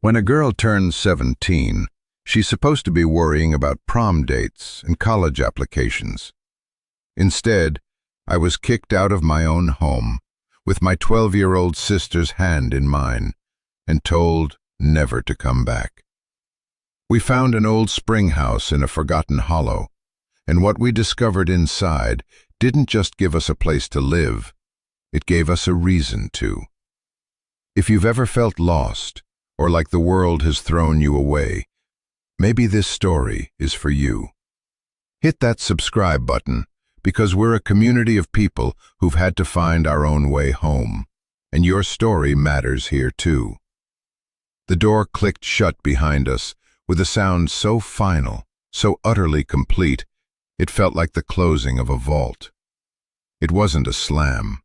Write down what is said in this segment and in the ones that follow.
When a girl turns 17, she's supposed to be worrying about prom dates and college applications. Instead, I was kicked out of my own home, with my 12-year-old sister's hand in mine, and told never to come back. We found an old Springhouse in a forgotten hollow, and what we discovered inside didn't just give us a place to live, it gave us a reason to. If you've ever felt lost, or like the world has thrown you away, maybe this story is for you. Hit that subscribe button, because we're a community of people who've had to find our own way home, and your story matters here too. The door clicked shut behind us with a sound so final, so utterly complete, it felt like the closing of a vault. It wasn't a slam.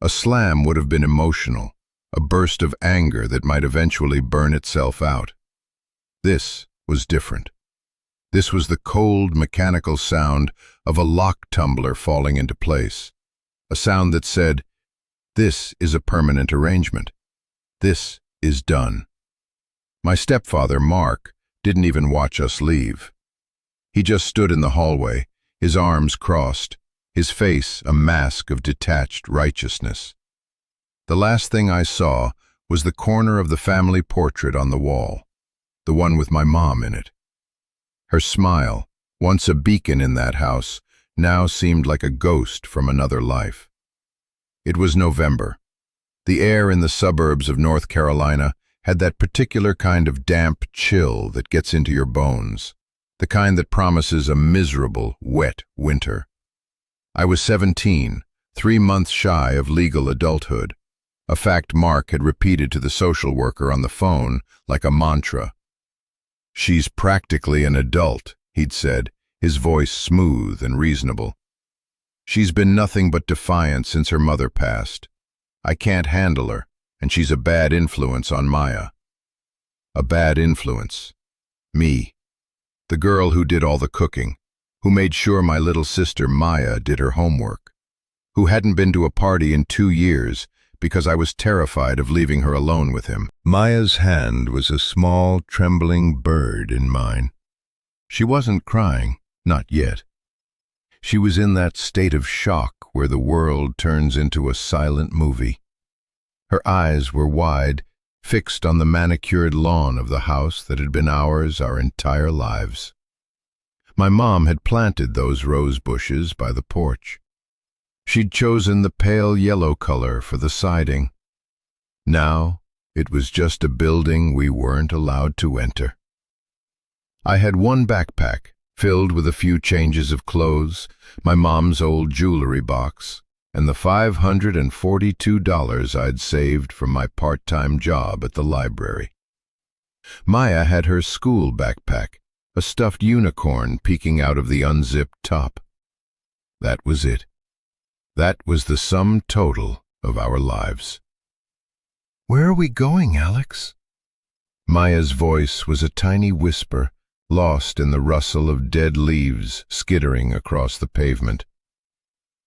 A slam would have been emotional, a burst of anger that might eventually burn itself out. This was different. This was the cold, mechanical sound of a lock tumbler falling into place, a sound that said, "This is a permanent arrangement. This is done." My stepfather, Mark, didn't even watch us leave. He just stood in the hallway, his arms crossed, his face a mask of detached righteousness. The last thing I saw was the corner of the family portrait on the wall, the one with my mom in it. Her smile, once a beacon in that house, now seemed like a ghost from another life. It was November. The air in the suburbs of North Carolina had that particular kind of damp chill that gets into your bones, the kind that promises a miserable, wet winter. I was 17, 3 months shy of legal adulthood, a fact Mark had repeated to the social worker on the phone like a mantra. "She's practically an adult," he'd said, his voice smooth and reasonable. "She's been nothing but defiant since her mother passed. I can't handle her, and she's a bad influence on Maya." A bad influence. Me. The girl who did all the cooking, who made sure my little sister Maya did her homework, who hadn't been to a party in 2 years because I was terrified of leaving her alone with him. Maya's hand was a small, trembling bird in mine. She wasn't crying, not yet. She was in that state of shock where the world turns into a silent movie. Her eyes were wide, fixed on the manicured lawn of the house that had been ours our entire lives. My mom had planted those rose bushes by the porch. She'd chosen the pale yellow color for the siding. Now, it was just a building we weren't allowed to enter. I had one backpack, filled with a few changes of clothes, my mom's old jewelry box, and the $542 I'd saved from my part-time job at the library. Maya had her school backpack, a stuffed unicorn peeking out of the unzipped top. That was it. That was the sum total of our lives. "Where are we going, Alex?" Maya's voice was a tiny whisper, lost in the rustle of dead leaves skittering across the pavement.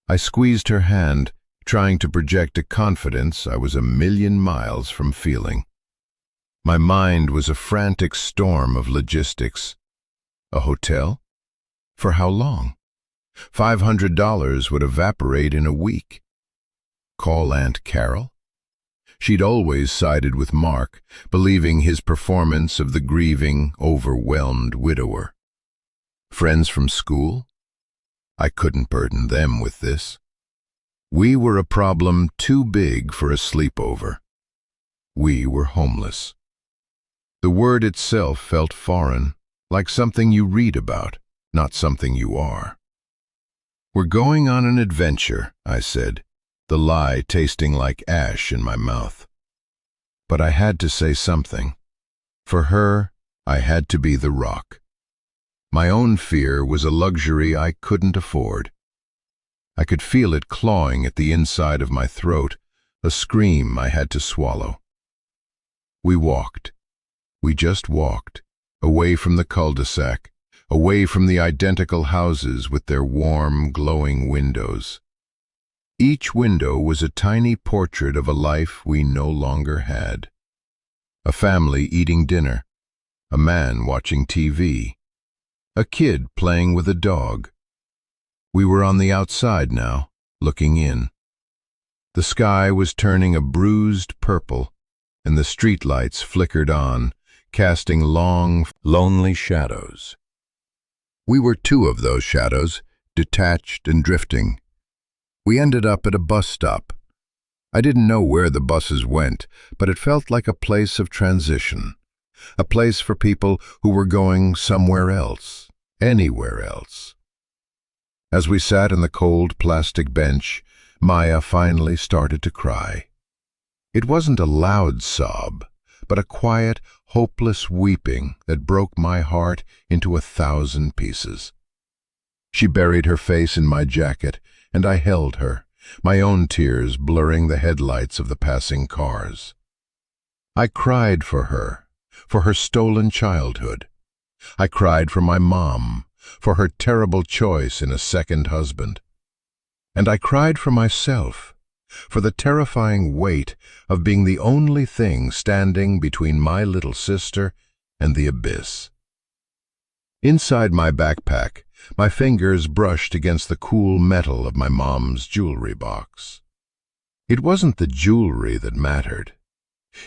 I squeezed her hand, trying to project a confidence I was a million miles from feeling. My mind was a frantic storm of logistics. A hotel? For how long? $500 would evaporate in a week. Call Aunt Carol? She'd always sided with Mark, believing his performance of the grieving, overwhelmed widower. Friends from school? I couldn't burden them with this. We were a problem too big for a sleepover. We were homeless. The word itself felt foreign, like something you read about, not something you are. "We're going on an adventure," I said, the lie tasting like ash in my mouth. But I had to say something. For her, I had to be the rock. My own fear was a luxury I couldn't afford. I could feel it clawing at the inside of my throat, a scream I had to swallow. We walked. We just walked, away from the cul-de-sac, away from the identical houses with their warm, glowing windows. Each window was a tiny portrait of a life we no longer had. a family eating dinner, a man watching TV, a kid playing with a dog. We were on the outside now, looking in. The sky was turning a bruised purple, and the streetlights flickered on, casting long, lonely shadows. We were two of those shadows, detached and drifting. We ended up at a bus stop. I didn't know where the buses went, but it felt like a place of transition, a place for people who were going somewhere else, anywhere else. As we sat on the cold plastic bench, Maya finally started to cry. It wasn't a loud sob, but a quiet, hopeless weeping that broke my heart into 1,000 pieces. She buried her face in my jacket, and I held her, my own tears blurring the headlights of the passing cars. I cried for her stolen childhood. I cried for my mom, for her terrible choice in a second husband. And I cried for myself, for the terrifying weight of being the only thing standing between my little sister and the abyss. Inside my backpack, my fingers brushed against the cool metal of my mom's jewelry box. It wasn't the jewelry that mattered.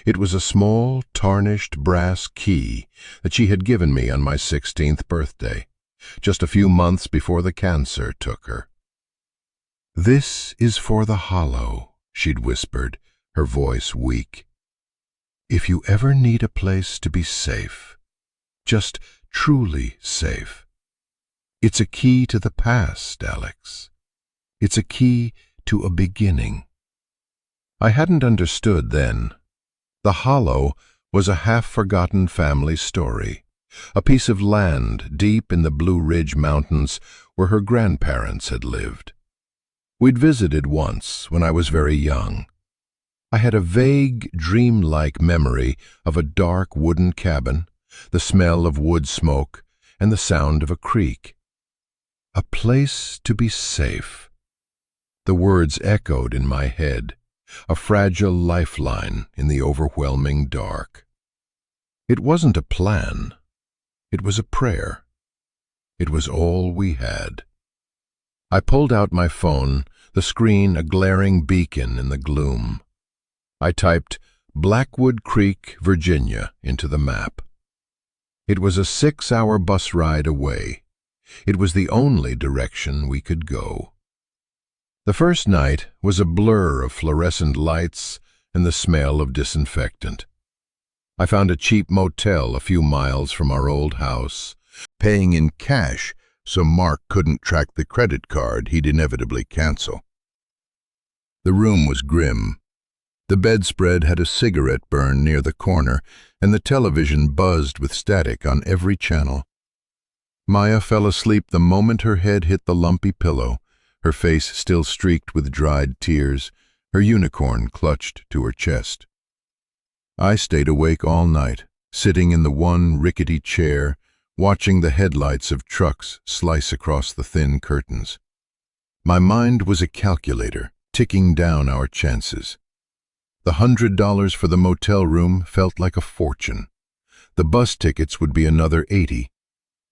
It was a small, tarnished brass key that she had given me on my 16th birthday, just a few months before the cancer took her. "This is for the hollow," she'd whispered, her voice weak. "If you ever need a place to be safe, just truly safe. It's a key to the past, Alex. It's a key to a beginning." I hadn't understood then. The hollow was a half-forgotten family story, a piece of land deep in the Blue Ridge Mountains where her grandparents had lived. We'd visited once when I was very young. I had a vague, dreamlike memory of a dark wooden cabin, the smell of wood smoke, and the sound of a creek. A place to be safe. The words echoed in my head, a fragile lifeline in the overwhelming dark. It wasn't a plan. It was a prayer. It was all we had. I pulled out my phone, the screen a glaring beacon in the gloom. I typed Blackwood Creek, Virginia into the map. It was a 6-hour bus ride away. It was the only direction we could go. The first night was a blur of fluorescent lights and the smell of disinfectant. I found a cheap motel a few miles from our old house, paying in cash so Mark couldn't track the credit card he'd inevitably cancel. The room was grim. The bedspread had a cigarette burn near the corner, and the television buzzed with static on every channel. Maya fell asleep the moment her head hit the lumpy pillow, her face still streaked with dried tears, her unicorn clutched to her chest. I stayed awake all night, sitting in the one rickety chair, watching the headlights of trucks slice across the thin curtains. My mind was a calculator, ticking down our chances. The $100 for the motel room felt like a fortune. The bus tickets would be another $80.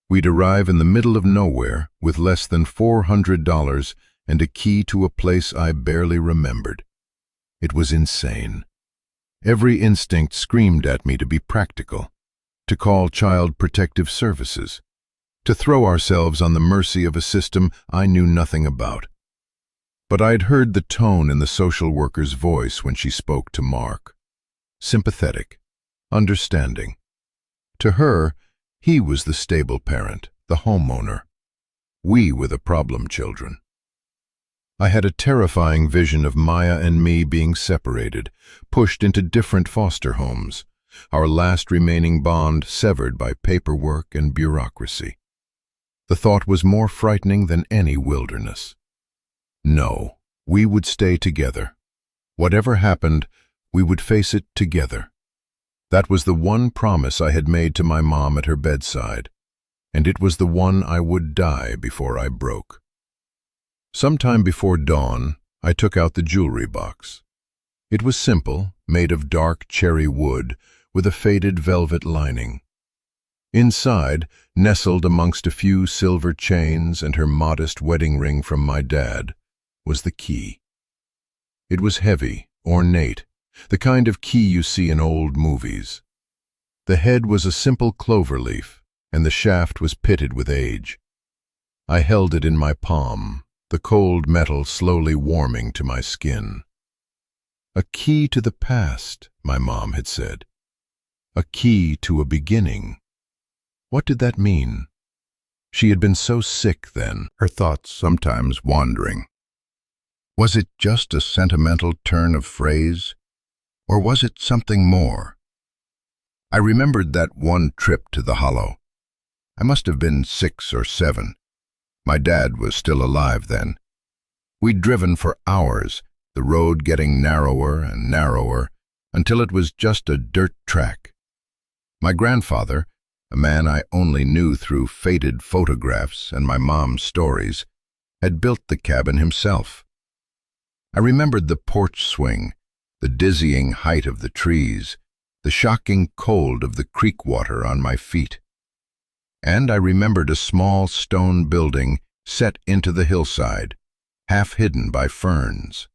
We'd arrive in the middle of nowhere with less than $400 and a key to a place I barely remembered. It was insane. Every instinct screamed at me to be practical, to call Child Protective Services, to throw ourselves on the mercy of a system I knew nothing about. But I'd heard the tone in the social worker's voice when she spoke to Mark. Sympathetic, understanding. To her, he was the stable parent, the homeowner. We were the problem children. I had a terrifying vision of Maya and me being separated, pushed into different foster homes, our last remaining bond severed by paperwork and bureaucracy. The thought was more frightening than any wilderness. No, we would stay together. Whatever happened, we would face it together. That was the one promise I had made to my mom at her bedside, and it was the one I would die before I broke. Sometime before dawn, I took out the jewelry box. It was simple, made of dark cherry wood, with a faded velvet lining. Inside, nestled amongst a few silver chains and her modest wedding ring from my dad, was the key. It was heavy, ornate, the kind of key you see in old movies. The head was a simple clover leaf, and the shaft was pitted with age. I held it in my palm, the cold metal slowly warming to my skin. A key to the past, my mom had said. A key to a beginning. What did that mean? She had been so sick then, her thoughts sometimes wandering. Was it just a sentimental turn of phrase, or was it something more? I remembered that one trip to the Hollow. I must have been 6 or 7. My dad was still alive then. We'd driven for hours, the road getting narrower and narrower, until it was just a dirt track. My grandfather, a man I only knew through faded photographs and my mom's stories, had built the cabin himself. I remembered the porch swing, the dizzying height of the trees, the shocking cold of the creek water on my feet. And I remembered a small stone building set into the hillside, half hidden by ferns.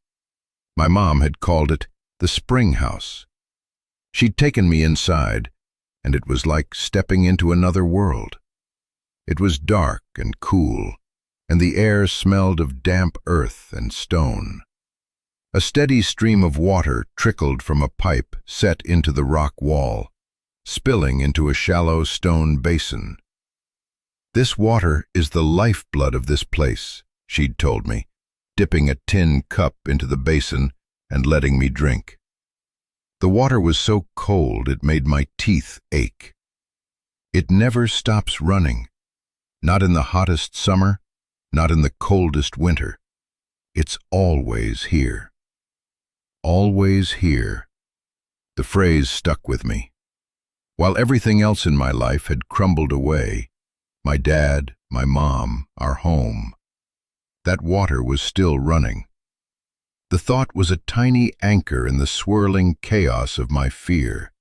My mom had called it the Springhouse. She'd taken me inside, and it was like stepping into another world. It was dark and cool, and the air smelled of damp earth and stone. A steady stream of water trickled from a pipe set into the rock wall, spilling into a shallow stone basin. "This water is the lifeblood of this place," she'd told me, dipping a tin cup into the basin and letting me drink. The water was so cold it made my teeth ache. It never stops running, not in the hottest summer, not in the coldest winter. It's always here. Always here. The phrase stuck with me. While everything else in my life had crumbled away, my dad, my mom, our home, that water was still running. The thought was a tiny anchor in the swirling chaos of my fear.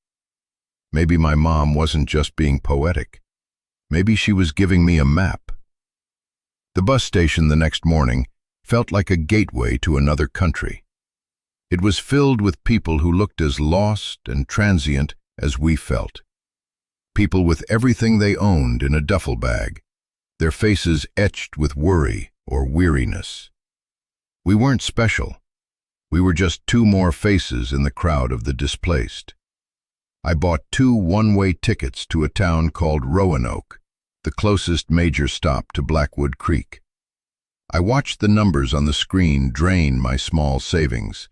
Maybe my mom wasn't just being poetic. Maybe she was giving me a map. The bus station the next morning felt like a gateway to another country. It was filled with people who looked as lost and transient as we felt. People with everything they owned in a duffel bag, their faces etched with worry or weariness. We weren't special. We were just 2 more faces in the crowd of the displaced. I bought 2 one-way tickets to a town called Roanoke, the closest major stop to Blackwood Creek. I watched the numbers on the screen drain my small savings,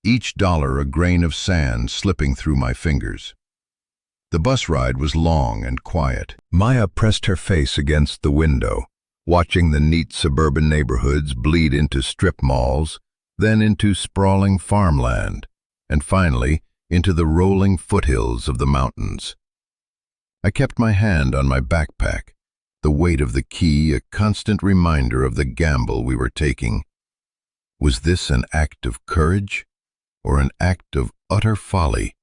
each dollar a grain of sand slipping through my fingers. The bus ride was long and quiet. Maya pressed her face against the window, watching the neat suburban neighborhoods bleed into strip malls, then into sprawling farmland, and finally into the rolling foothills of the mountains. I kept my hand on my backpack, the weight of the key a constant reminder of the gamble we were taking. Was this an act of courage, or an act of utter folly?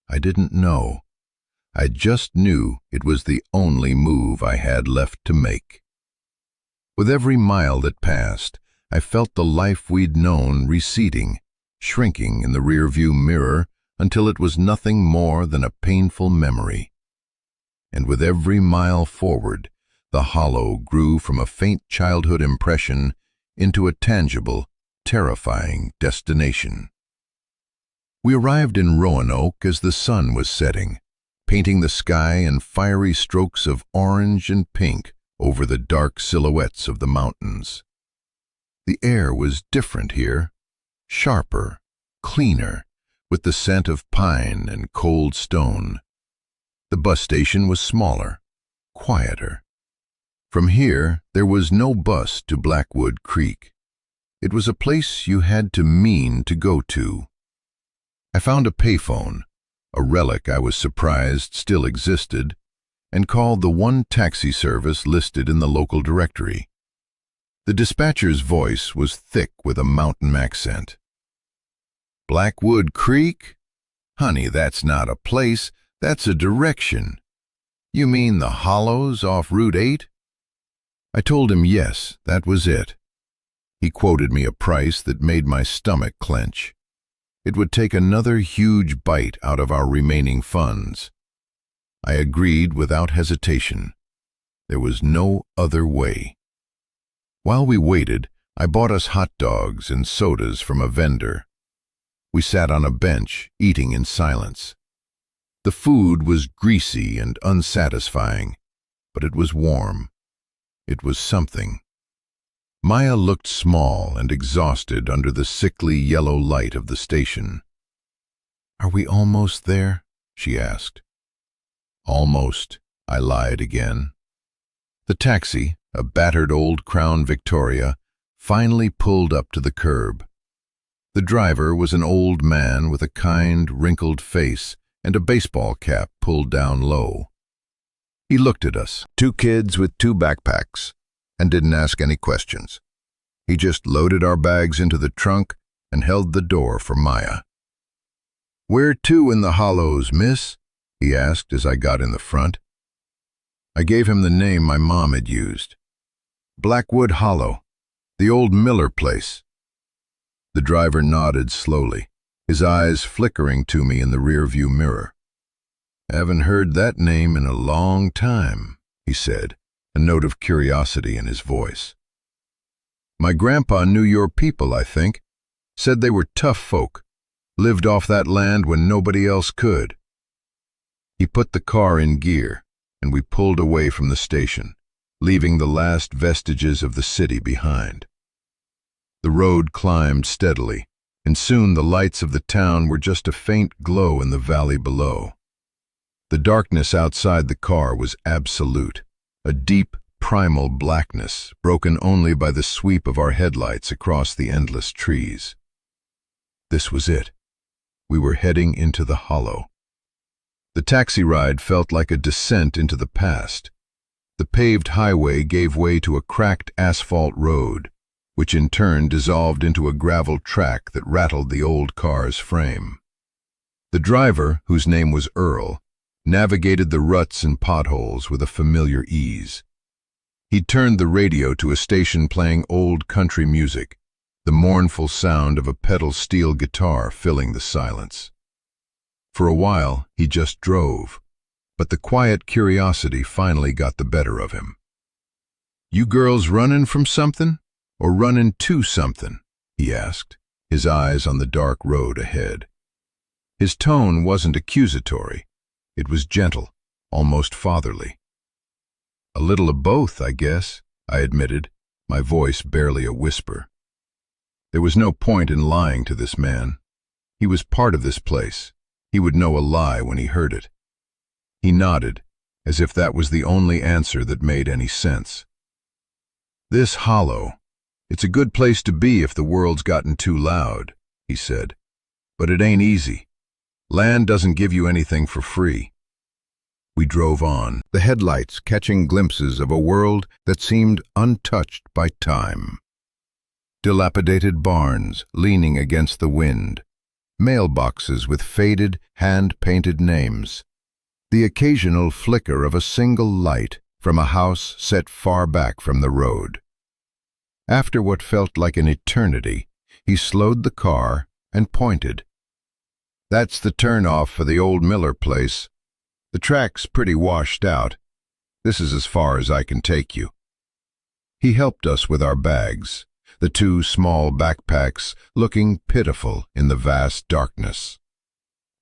I didn't know. I just knew it was the only move I had left to make. With every mile that passed, I felt the life we'd known receding, shrinking in the rearview mirror until it was nothing more than a painful memory. And with every mile forward, the hollow grew from a faint childhood impression into a tangible, terrifying destination. We arrived in Roanoke as the sun was setting, painting the sky in fiery strokes of orange and pink over the dark silhouettes of the mountains. The air was different here, sharper, cleaner, with the scent of pine and cold stone. The bus station was smaller, quieter. From here, there was no bus to Blackwood Creek. It was a place you had to mean to go to. I found a payphone, a relic I was surprised still existed, and called the one taxi service listed in the local directory. The dispatcher's voice was thick with a mountain accent. "Blackwood Creek? Honey, that's not a place, that's a direction. You mean the Hollows off Route 8? I told him yes, that was it. He quoted me a price that made my stomach clench. It would take another huge bite out of our remaining funds. I agreed without hesitation. There was no other way. While we waited, I bought us hot dogs and sodas from a vendor. We sat on a bench, eating in silence. The food was greasy and unsatisfying, but it was warm. It was something. Maya looked small and exhausted under the sickly yellow light of the station. "Are we almost there?" she asked. "Almost," I lied again. The taxi, a battered old Crown Victoria, finally pulled up to the curb. The driver was an old man with a kind, wrinkled face and a baseball cap pulled down low. He looked at us, two kids with two backpacks, and didn't ask any questions. He just loaded our bags into the trunk and held the door for Maya. "Where to in the Hollows, miss?" he asked as I got in the front. I gave him the name my mom had used. "Blackwood Hollow, the old Miller place." The driver nodded slowly, his eyes flickering to me in the rearview mirror. "Haven't heard that name in a long time," he said, a note of curiosity in his voice. "My grandpa knew your people, I think. Said they were tough folk, lived off that land when nobody else could." He put the car in gear, and we pulled away from the station, leaving the last vestiges of the city behind. The road climbed steadily, and soon the lights of the town were just a faint glow in the valley below. The darkness outside the car was absolute, a deep, primal blackness broken only by the sweep of our headlights across the endless trees. This was it. We were heading into the Hollow. The taxi ride felt like a descent into the past. The paved highway gave way to a cracked asphalt road, which in turn dissolved into a gravel track that rattled the old car's frame. The driver, whose name was Earl, navigated the ruts and potholes with a familiar ease. He turned the radio to a station playing old country music, the mournful sound of a pedal steel guitar filling the silence. For a while, he just drove, but the quiet curiosity finally got the better of him. "You girls running from something, or running to something?" he asked, his eyes on the dark road ahead. His tone wasn't accusatory. It was gentle, almost fatherly. "A little of both, I guess," I admitted, my voice barely a whisper. There was no point in lying to this man. He was part of this place. He would know a lie when he heard it. He nodded, as if that was the only answer that made any sense. "This Hollow, it's a good place to be if the world's gotten too loud," he said. "But it ain't easy. Land doesn't give you anything for free." We drove on, the headlights catching glimpses of a world that seemed untouched by time. Dilapidated barns leaning against the wind, mailboxes with faded, hand-painted names, the occasional flicker of a single light from a house set far back from the road. After what felt like an eternity, he slowed the car and pointed. "That's the turnoff for the old Miller place. The track's pretty washed out. This is as far as I can take you." He helped us with our bags, the two small backpacks looking pitiful in the vast darkness.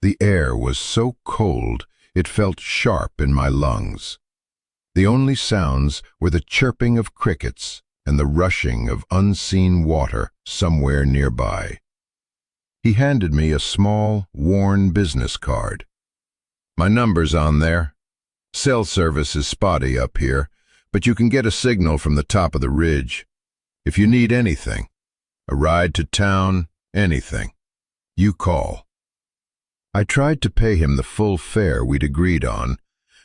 The air was so cold it felt sharp in my lungs. The only sounds were the chirping of crickets and the rushing of unseen water somewhere nearby. He handed me a small, worn business card. "My number's on there. Cell service is spotty up here, but you can get a signal from the top of the ridge. If you need anything, a ride to town, anything, you call." I tried to pay him the full fare we'd agreed on,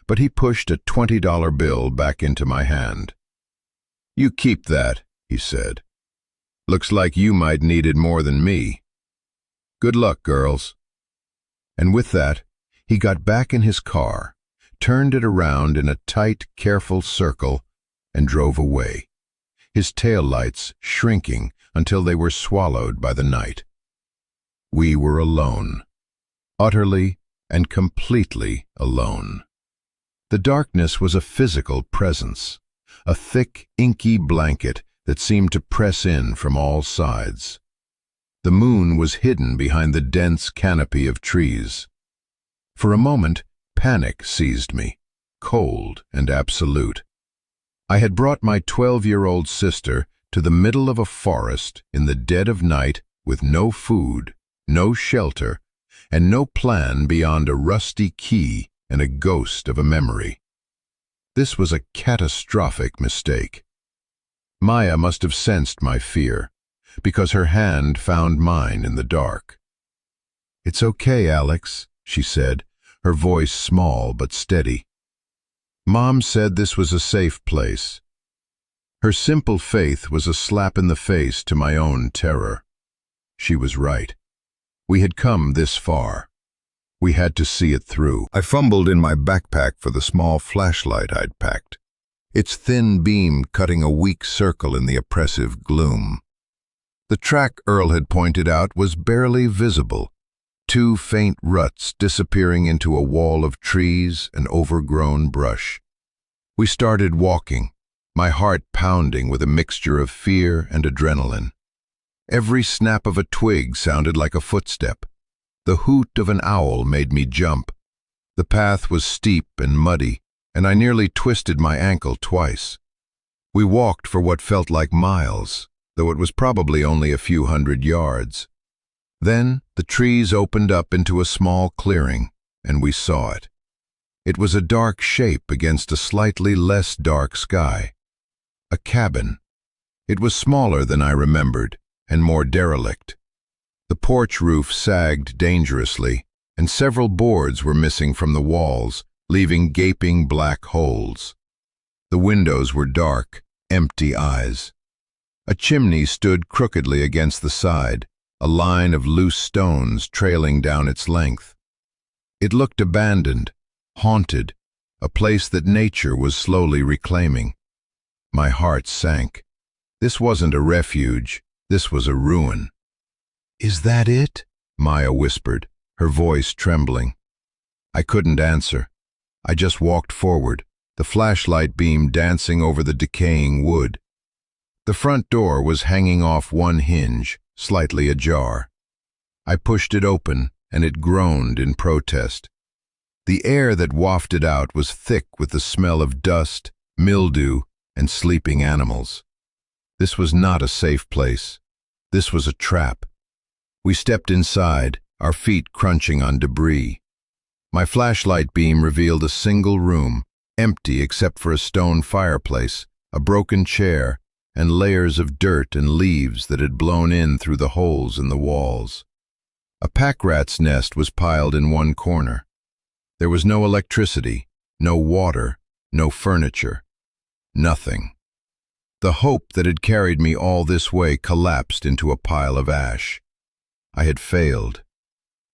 but he pushed a $20 bill back into my hand. "You keep that," he said. "Looks like you might need it more than me. Good luck, girls." And with that, he got back in his car, turned it around in a tight, careful circle, and drove away, his taillights shrinking until they were swallowed by the night. We were alone, utterly and completely alone. The darkness was a physical presence, a thick, inky blanket that seemed to press in from all sides. The moon was hidden behind the dense canopy of trees. For a moment, panic seized me, cold and absolute. I had brought my 12-year-old sister to the middle of a forest in the dead of night with no food, no shelter, and no plan beyond a rusty key and a ghost of a memory. This was a catastrophic mistake. Maya must have sensed my fear, because her hand found mine in the dark. "It's okay, Alex," she said, her voice small but steady. "Mom said this was a safe place." Her simple faith was a slap in the face to my own terror. She was right. We had come this far. We had to see it through. I fumbled in my backpack for the small flashlight I'd packed, its thin beam cutting a weak circle in the oppressive gloom. The track Earl had pointed out was barely visible, 2 faint ruts disappearing into a wall of trees and overgrown brush. We started walking, my heart pounding with a mixture of fear and adrenaline. Every snap of a twig sounded like a footstep. The hoot of an owl made me jump. The path was steep and muddy, and I nearly twisted my ankle twice. We walked for what felt like miles, though it was probably only a few hundred yards. Then the trees opened up into a small clearing, and we saw it. It was a dark shape against a slightly less dark sky. A cabin. It was smaller than I remembered, and more derelict. The porch roof sagged dangerously, and several boards were missing from the walls, leaving gaping black holes. The windows were dark, empty eyes. A chimney stood crookedly against the side, a line of loose stones trailing down its length. It looked abandoned, haunted, a place that nature was slowly reclaiming. My heart sank. This wasn't a refuge, this was a ruin. "Is that it?" Maya whispered, her voice trembling. I couldn't answer. I just walked forward, the flashlight beam dancing over the decaying wood. The front door was hanging off one hinge, slightly ajar. I pushed it open, and it groaned in protest. The air that wafted out was thick with the smell of dust, mildew, and sleeping animals. This was not a safe place. This was a trap. We stepped inside, our feet crunching on debris. My flashlight beam revealed a single room, empty except for a stone fireplace, a broken chair, and layers of dirt and leaves that had blown in through the holes in the walls. A pack rat's nest was piled in one corner. There was no electricity, no water, no furniture. Nothing. The hope that had carried me all this way collapsed into a pile of ash. I had failed.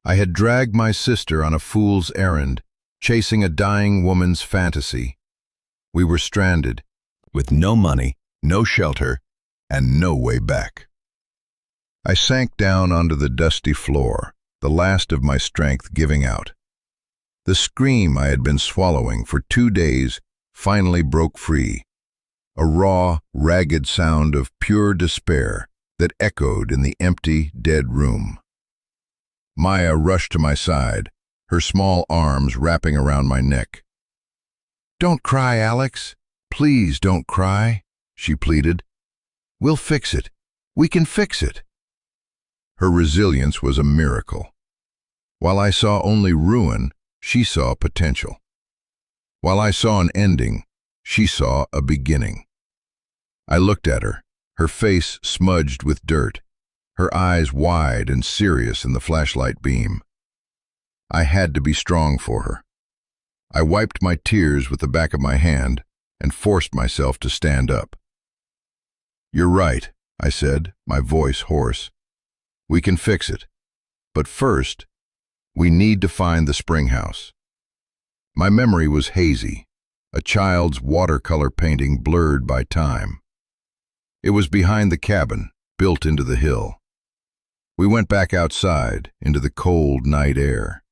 I had dragged my sister on a fool's errand, chasing a dying woman's fantasy. We were stranded, with no money, no shelter, and no way back. I sank down onto the dusty floor, the last of my strength giving out. The scream I had been swallowing for 2 days finally broke free, a raw, ragged sound of pure despair that echoed in the empty, dead room. Maya rushed to my side, her small arms wrapping around my neck. "Don't cry, Alex. Please don't cry," she pleaded. "We'll fix it. We can fix it." Her resilience was a miracle. While I saw only ruin, she saw potential. While I saw an ending, she saw a beginning. I looked at her, her face smudged with dirt, her eyes wide and serious in the flashlight beam. I had to be strong for her. I wiped my tears with the back of my hand and forced myself to stand up. "You're right," I said, my voice hoarse. "We can fix it. But first, We need to find the Springhouse. My memory was hazy, a child's watercolor painting blurred by time. It was behind the cabin, built into the hill. We went back outside, into the cold night air.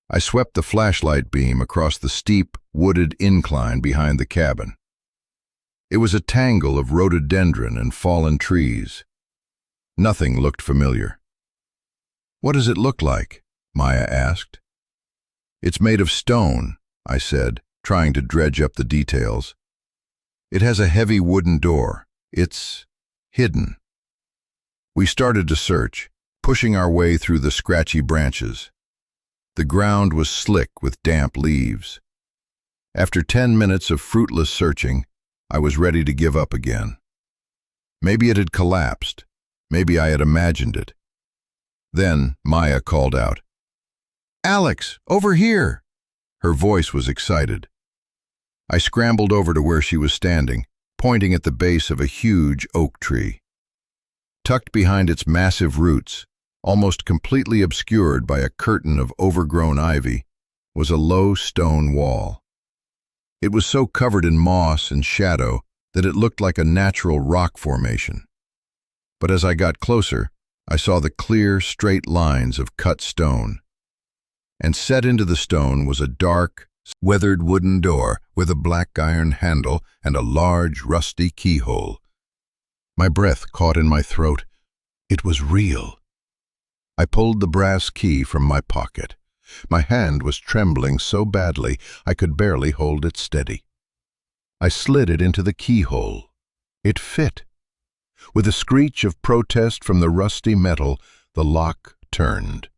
I swept the flashlight beam across the steep, wooded incline behind the cabin. It was a tangle of rhododendron and fallen trees. Nothing looked familiar. "What does it look like?" Maya asked. "It's made of stone," I said, trying to dredge up the details. "It has a heavy wooden door. It's hidden." We started to search, pushing our way through the scratchy branches. The ground was slick with damp leaves. After 10 minutes of fruitless searching, I was ready to give up again. Maybe it had collapsed. Maybe I had imagined it. Then Maya called out, "Alex, over here!" Her voice was excited. I scrambled over to where she was standing, pointing at the base of a huge oak tree. Tucked behind its massive roots, almost completely obscured by a curtain of overgrown ivy, was a low stone wall. It was so covered in moss and shadow that it looked like a natural rock formation. But as I got closer, I saw the clear, straight lines of cut stone. And set into the stone was a dark, weathered wooden door with a black iron handle and a large, rusty keyhole. My breath caught in my throat. It was real. I pulled the brass key from my pocket. My hand was trembling so badly I could barely hold it steady. I slid it into the keyhole. It fit. With a screech of protest from the rusty metal, the lock turned.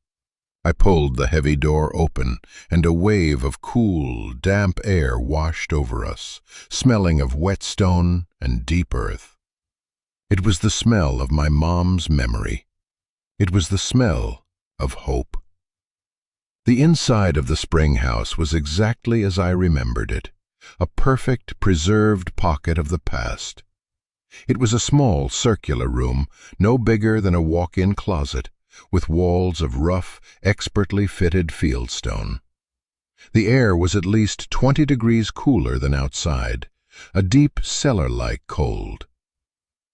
I pulled the heavy door open, and a wave of cool, damp air washed over us, smelling of wet stone and deep earth. It was the smell of my mom's memory. It was the smell of hope. The inside of the Springhouse was exactly as I remembered it, a perfect, preserved pocket of the past. It was a small, circular room, no bigger than a walk-in closet, with walls of rough, expertly fitted fieldstone. The air was at least 20 degrees cooler than outside, a deep cellar-like cold.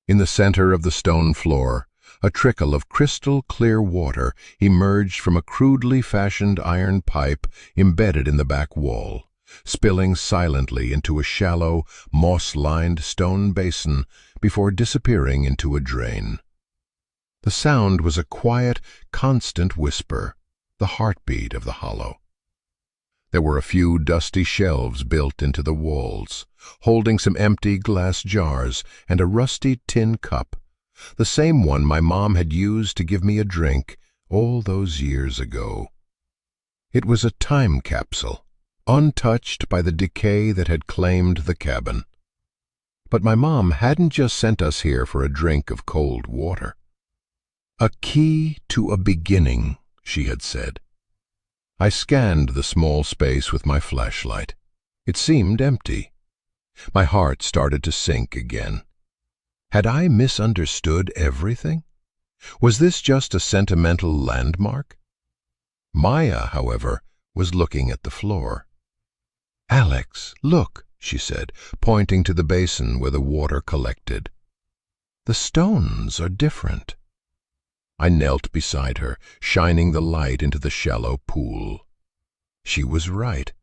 In the center of the stone floor, a trickle of crystal-clear water emerged from a crudely fashioned iron pipe embedded in the back wall, spilling silently into a shallow, moss-lined stone basin before disappearing into a drain. The sound was a quiet, constant whisper, the heartbeat of the hollow. There were a few dusty shelves built into the walls, holding some empty glass jars and a rusty tin cup, the same one my mom had used to give me a drink all those years ago. It was a time capsule, untouched by the decay that had claimed the cabin. But my mom hadn't just sent us here for a drink of cold water. "A key to a beginning," she had said. I scanned the small space with my flashlight. It seemed empty. My heart started to sink again. Had I misunderstood everything? Was this just a sentimental landmark? Maya, however, was looking at the floor. "Alex, look," she said, pointing to the basin where the water collected. "The stones are different." I knelt beside her, shining the light into the shallow pool. She was right.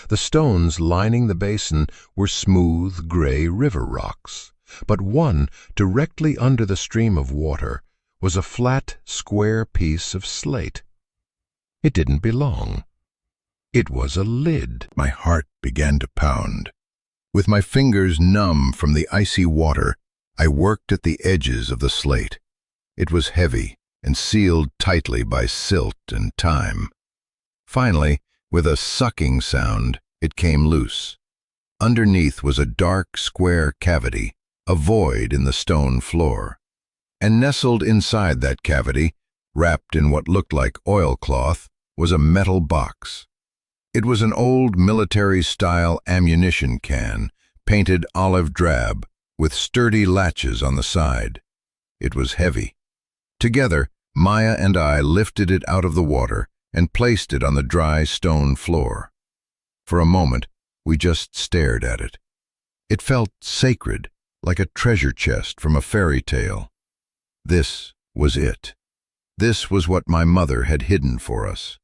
The stones lining the basin were smooth, gray river rocks, but one, directly under the stream of water, was a flat, square piece of slate. It didn't belong. It was a lid. My heart began to pound. With my fingers numb from the icy water, I worked at the edges of the slate. It was heavy and sealed tightly by silt and time. Finally, with a sucking sound, it came loose. Underneath was a dark, square cavity, a void in the stone floor. And nestled inside that cavity, wrapped in what looked like oilcloth, was a metal box. It was an old military-style ammunition can, painted olive drab, with sturdy latches on the side. It was heavy. Together, Maya and I lifted it out of the water and placed it on the dry stone floor. For a moment, we just stared at it. It felt sacred, like a treasure chest from a fairy tale. This was it. This was what my mother had hidden for us.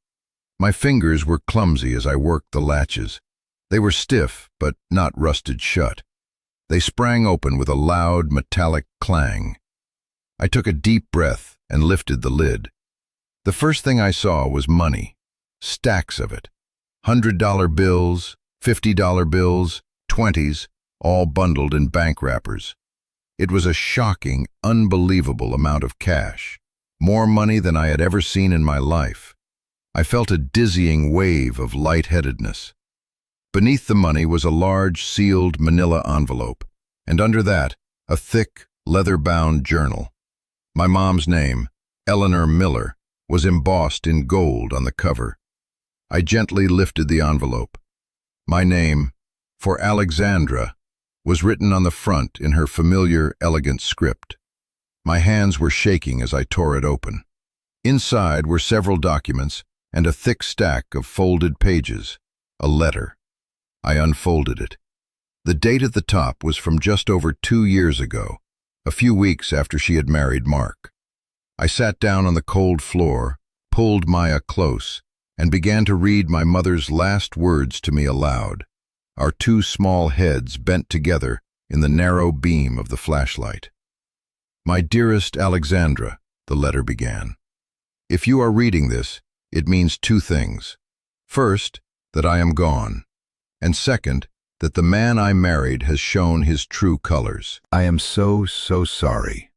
My fingers were clumsy as I worked the latches. They were stiff, but not rusted shut. They sprang open with a loud, metallic clang. I took a deep breath and lifted the lid. The first thing I saw was money, stacks of it. $100 bills, $50 bills, 20s, all bundled in bank wrappers. It was a shocking, unbelievable amount of cash, more money than I had ever seen in my life. I felt a dizzying wave of lightheadedness. Beneath the money was a large, sealed manila envelope, and under that, a thick, leather-bound journal. My mom's name, Eleanor Miller, was embossed in gold on the cover. I gently lifted the envelope. My name, for Alexandra, was written on the front in her familiar, elegant script. My hands were shaking as I tore it open. Inside were several documents and a thick stack of folded pages, a letter. I unfolded it. The date at the top was from just over 2 years ago, a few weeks after she had married Mark. I sat down on the cold floor, pulled Maya close, and began to read my mother's last words to me aloud, our two small heads bent together in the narrow beam of the flashlight. "My dearest Alexandra," the letter began, "if you are reading this, it means 2 things. First, that I am gone, and second, that the man I married has shown his true colors. I am so sorry.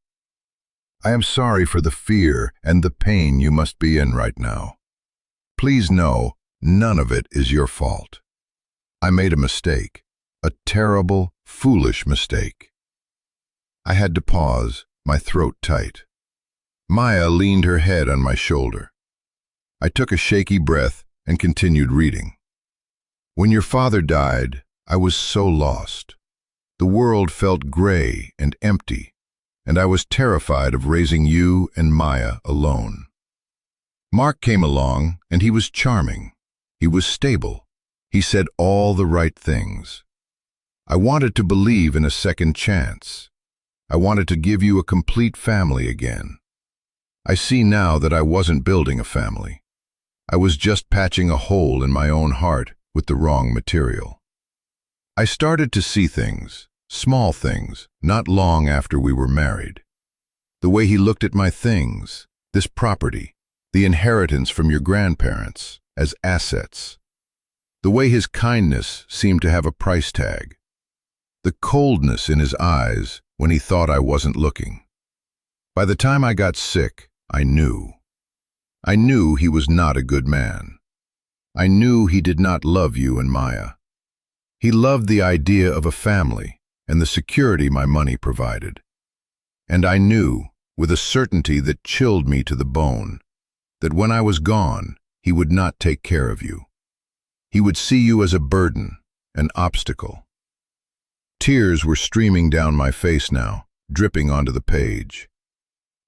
I am sorry for the fear and the pain you must be in right now. Please know, none of it is your fault. I made a mistake, a terrible, foolish mistake." I had to pause, my throat tight. Maya leaned her head on my shoulder. I took a shaky breath and continued reading. "When your father died, I was so lost. The world felt gray and empty, and I was terrified of raising you and Maya alone. Mark came along, and he was charming. He was stable. He said all the right things. I wanted to believe in a second chance. I wanted to give you a complete family again. I see now that I wasn't building a family. I was just patching a hole in my own heart with the wrong material. I started to see things, small things, not long after we were married. The way he looked at my things, this property, the inheritance from your grandparents, as assets. The way his kindness seemed to have a price tag. The coldness in his eyes when he thought I wasn't looking. By the time I got sick, I knew. I knew he was not a good man. I knew he did not love you and Maya. He loved the idea of a family and the security my money provided. And I knew, with a certainty that chilled me to the bone, that when I was gone, he would not take care of you. He would see you as a burden, an obstacle. Tears were streaming down my face now, dripping onto the page.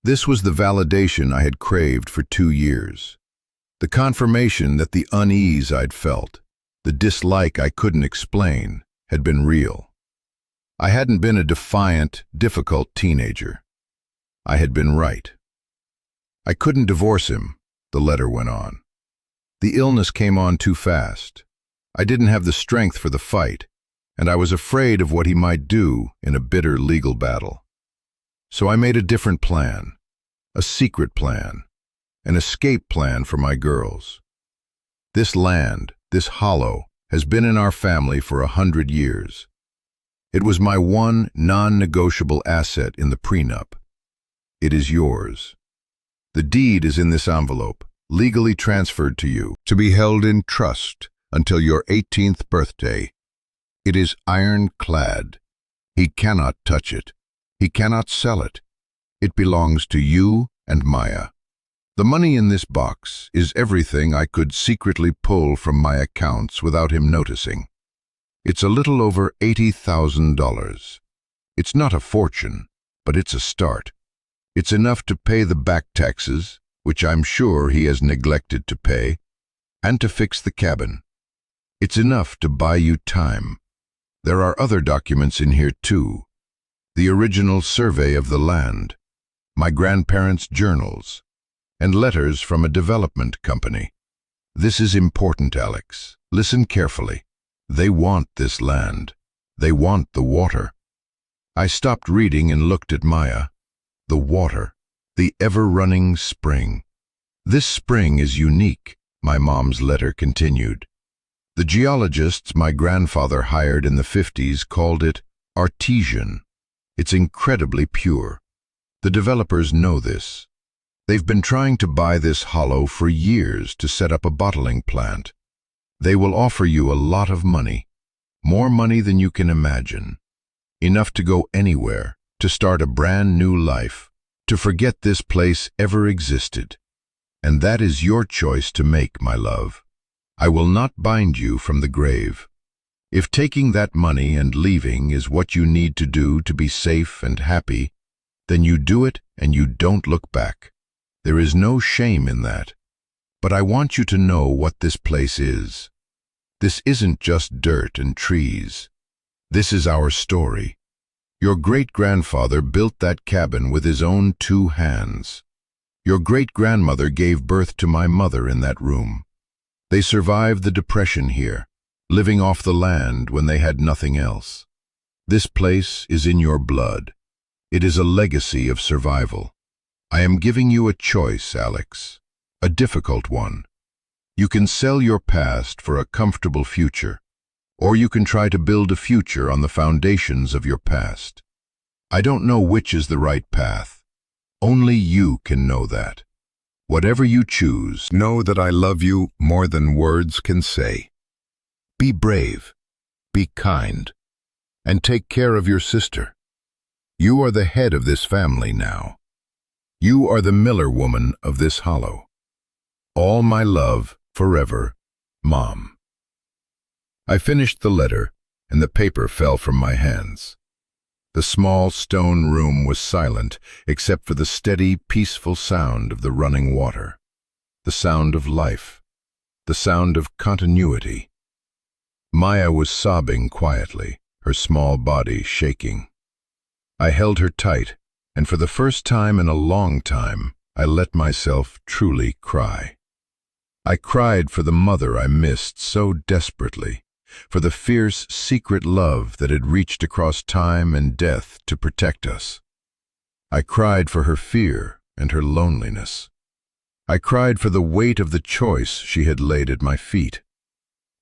This was the validation I had craved for 2 years. The confirmation that the unease I'd felt, the dislike I couldn't explain, had been real. I hadn't been a defiant, difficult teenager. I had been right. I couldn't divorce him, the letter went on. The illness came on too fast. I didn't have the strength for the fight, and I was afraid of what he might do in a bitter legal battle. So I made a different plan, a secret plan, an escape plan for my girls. This land, this hollow, has been in our family for 100 years. It was my one non-negotiable asset in the prenup. It is yours. The deed is in this envelope, legally transferred to you, to be held in trust until your 18th birthday. It is ironclad. He cannot touch it. He cannot sell it. It belongs to you and Maya. The money in this box is everything I could secretly pull from my accounts without him noticing. It's a little over $80,000. It's not a fortune, but it's a start. It's enough to pay the back taxes, which I'm sure he has neglected to pay, and to fix the cabin. It's enough to buy you time. There are other documents in here too. The original survey of the land, my grandparents' journals, and letters from a development company. This is important, Alex. Listen carefully. They want this land. They want the water. I stopped reading and looked at Maya. The water, the ever-running spring. This spring is unique, my mom's letter continued. The geologists my grandfather hired in the 50s called it artesian. It's incredibly pure. The developers know this. They've been trying to buy this hollow for years to set up a bottling plant. They will offer you a lot of money, more money than you can imagine. Enough to go anywhere, to start a brand new life, to forget this place ever existed. And that is your choice to make, my love. I will not bind you from the grave. If taking that money and leaving is what you need to do to be safe and happy, then you do it and you don't look back. There is no shame in that. But I want you to know what this place is. This isn't just dirt and trees. This is our story. Your great-grandfather built that cabin with his own 2 hands. Your great-grandmother gave birth to my mother in that room. They survived the Depression here, living off the land when they had nothing else. This place is in your blood. It is a legacy of survival. I am giving you a choice, Alex, a difficult one. You can sell your past for a comfortable future, or you can try to build a future on the foundations of your past. I don't know which is the right path. Only you can know that. Whatever you choose, know that I love you more than words can say. Be brave, be kind, and take care of your sister. You are the head of this family now. You are the Miller woman of this hollow. All my love, forever, Mom. I finished the letter, and the paper fell from my hands. The small stone room was silent, except for the steady, peaceful sound of the running water, the sound of life, the sound of continuity. Maya was sobbing quietly, her small body shaking. I held her tight, and for the first time in a long time, I let myself truly cry. I cried for the mother I missed so desperately, for the fierce, secret love that had reached across time and death to protect us. I cried for her fear and her loneliness. I cried for the weight of the choice she had laid at my feet.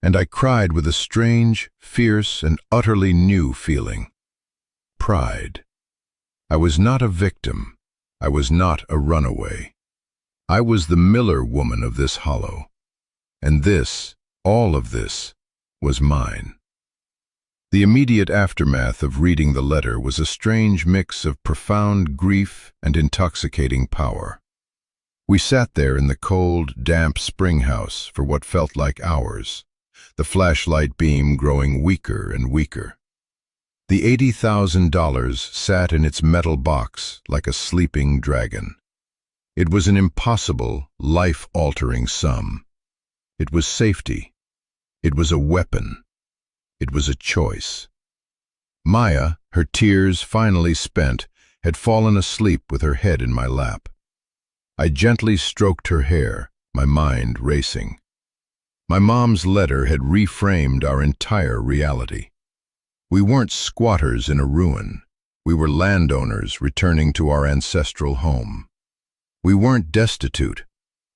And I cried with a strange, fierce, and utterly new feeling. Pride. I was not a victim. I was not a runaway. I was the Miller woman of this hollow. And this, all of this, was mine. The immediate aftermath of reading the letter was a strange mix of profound grief and intoxicating power. We sat there in the cold, damp Springhouse for what felt like hours, the flashlight beam growing weaker and weaker. The $80,000 sat in its metal box like a sleeping dragon. It was an impossible, life-altering sum. It was safety. It was a weapon. It was a choice. Maya, her tears finally spent, had fallen asleep with her head in my lap. I gently stroked her hair, my mind racing. My mom's letter had reframed our entire reality. We weren't squatters in a ruin. We were landowners returning to our ancestral home. We weren't destitute.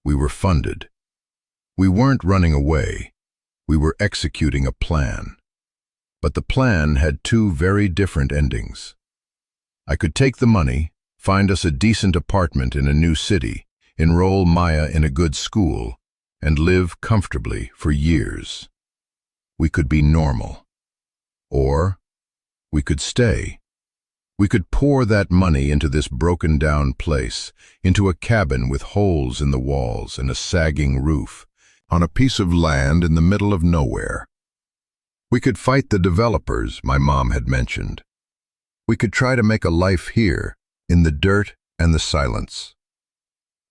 We were funded. We weren't running away. We were executing a plan. But the plan had 2 very different endings. I could take the money, find us a decent apartment in a new city, enroll Maya in a good school, and live comfortably for years. We could be normal. Or we could stay. We could pour that money into this broken-down place, into a cabin with holes in the walls and a sagging roof, on a piece of land in the middle of nowhere. We could fight the developers my mom had mentioned. We could try to make a life here, in the dirt and the silence.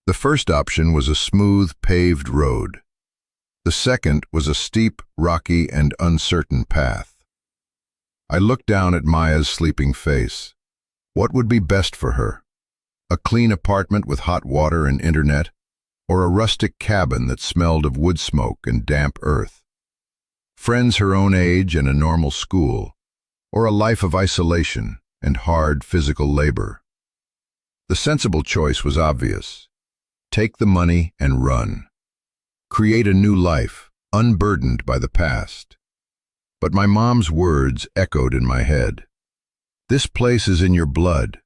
The first option was a smooth, paved road. The second was a steep, rocky, and uncertain path. I looked down at Maya's sleeping face. What would be best for her? A clean apartment with hot water and internet, or a rustic cabin that smelled of wood smoke and damp earth? Friends her own age and a normal school, or a life of isolation and hard physical labor? The sensible choice was obvious. Take the money and run. Create a new life, unburdened by the past. But my mom's words echoed in my head. This place is in your blood.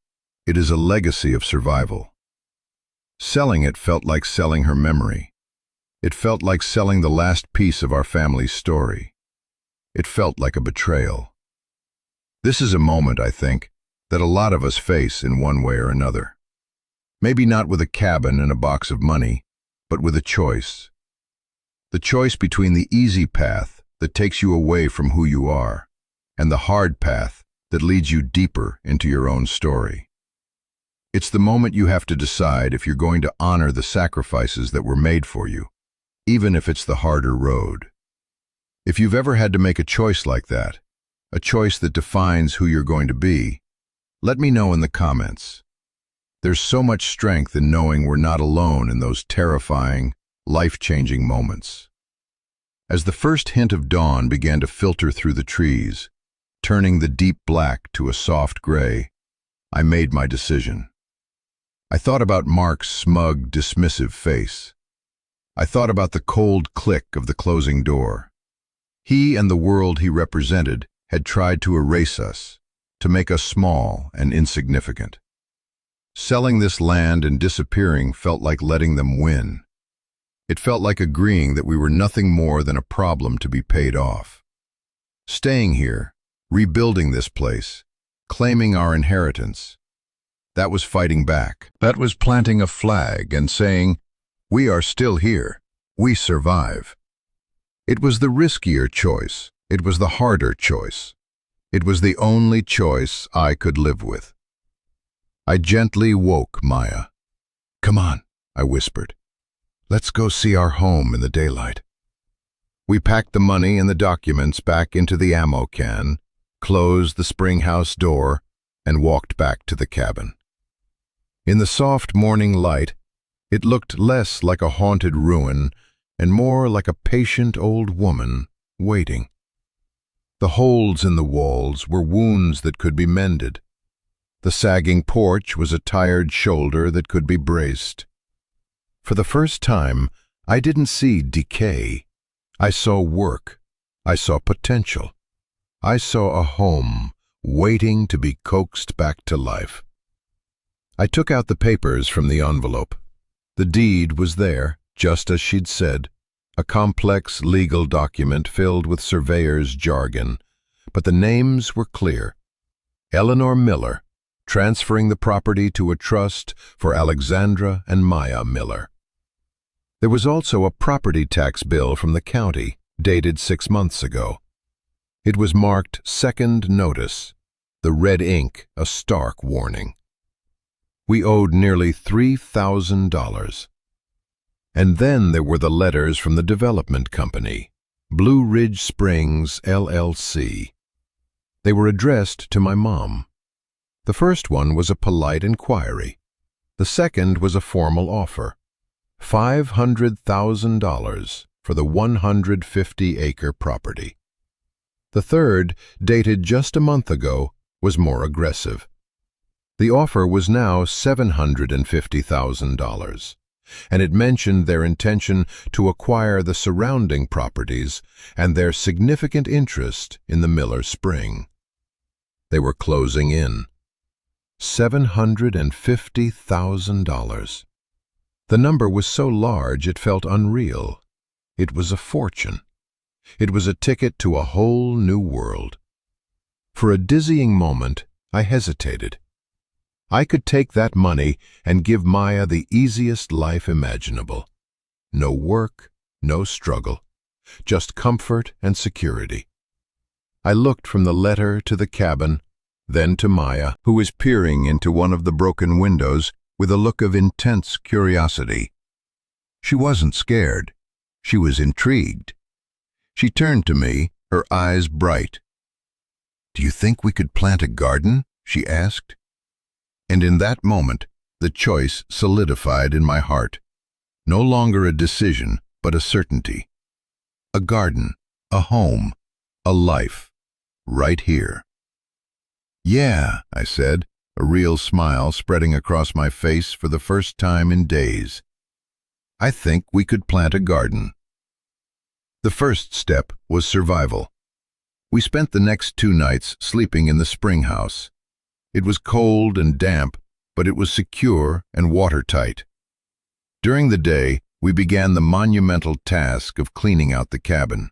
It is a legacy of survival. Selling it felt like selling her memory. It felt like selling the last piece of our family's story. It felt like a betrayal. This is a moment, I think, that a lot of us face in one way or another. Maybe not with a cabin and a box of money, but with a choice. The choice between the easy path that takes you away from who you are, and the hard path that leads you deeper into your own story. It's the moment you have to decide if you're going to honor the sacrifices that were made for you, even if it's the harder road. If you've ever had to make a choice like that, a choice that defines who you're going to be, let me know in the comments. There's so much strength in knowing we're not alone in those terrifying, life-changing moments. As the first hint of dawn began to filter through the trees, turning the deep black to a soft gray, I made my decision. I thought about Mark's smug, dismissive face. I thought about the cold click of the closing door. He and the world he represented had tried to erase us, to make us small and insignificant. Selling this land and disappearing felt like letting them win. It felt like agreeing that we were nothing more than a problem to be paid off. Staying here, rebuilding this place, claiming our inheritance, that was fighting back. That was planting a flag and saying, we are still here, we survive. It was the riskier choice, it was the harder choice. It was the only choice I could live with. I gently woke Maya. Come on, I whispered. Let's go see our home in the daylight. We packed the money and the documents back into the ammo can, closed the Springhouse door, and walked back to the cabin. In the soft morning light, it looked less like a haunted ruin and more like a patient old woman waiting. The holes in the walls were wounds that could be mended. The sagging porch was a tired shoulder that could be braced. For the first time, I didn't see decay. I saw work. I saw potential. I saw a home waiting to be coaxed back to life. I took out the papers from the envelope. The deed was there, just as she'd said, a complex legal document filled with surveyor's jargon, but the names were clear. Eleanor Miller, transferring the property to a trust for Alexandra and Maya Miller. There was also a property tax bill from the county, dated 6 months ago. It was marked Second Notice, the red ink a stark warning. We owed nearly $3,000. And then there were the letters from the development company, Blue Ridge Springs, LLC. They were addressed to my mom. The first one was a polite inquiry. The second was a formal offer. $500,000 for the 150-acre property. The third, dated just a month ago, was more aggressive. The offer was now $750,000, and it mentioned their intention to acquire the surrounding properties and their significant interest in the Miller Spring. They were closing in. $750,000. The number was so large it felt unreal. It was a fortune. It was a ticket to a whole new world. For a dizzying moment, I hesitated. I could take that money and give Maya the easiest life imaginable. No work, no struggle, just comfort and security. I looked from the letter to the cabin, then to Maya, who was peering into one of the broken windows with a look of intense curiosity. She wasn't scared. She was intrigued. She turned to me, her eyes bright. "Do you think we could plant a garden?" she asked. And in that moment, the choice solidified in my heart. No longer a decision, but a certainty. A garden, a home, a life, right here. "Yeah," I said, a real smile spreading across my face for the first time in days. "I think we could plant a garden." The first step was survival. We spent the next 2 nights sleeping in the Springhouse. It was cold and damp, but it was secure and watertight. During the day, we began the monumental task of cleaning out the cabin.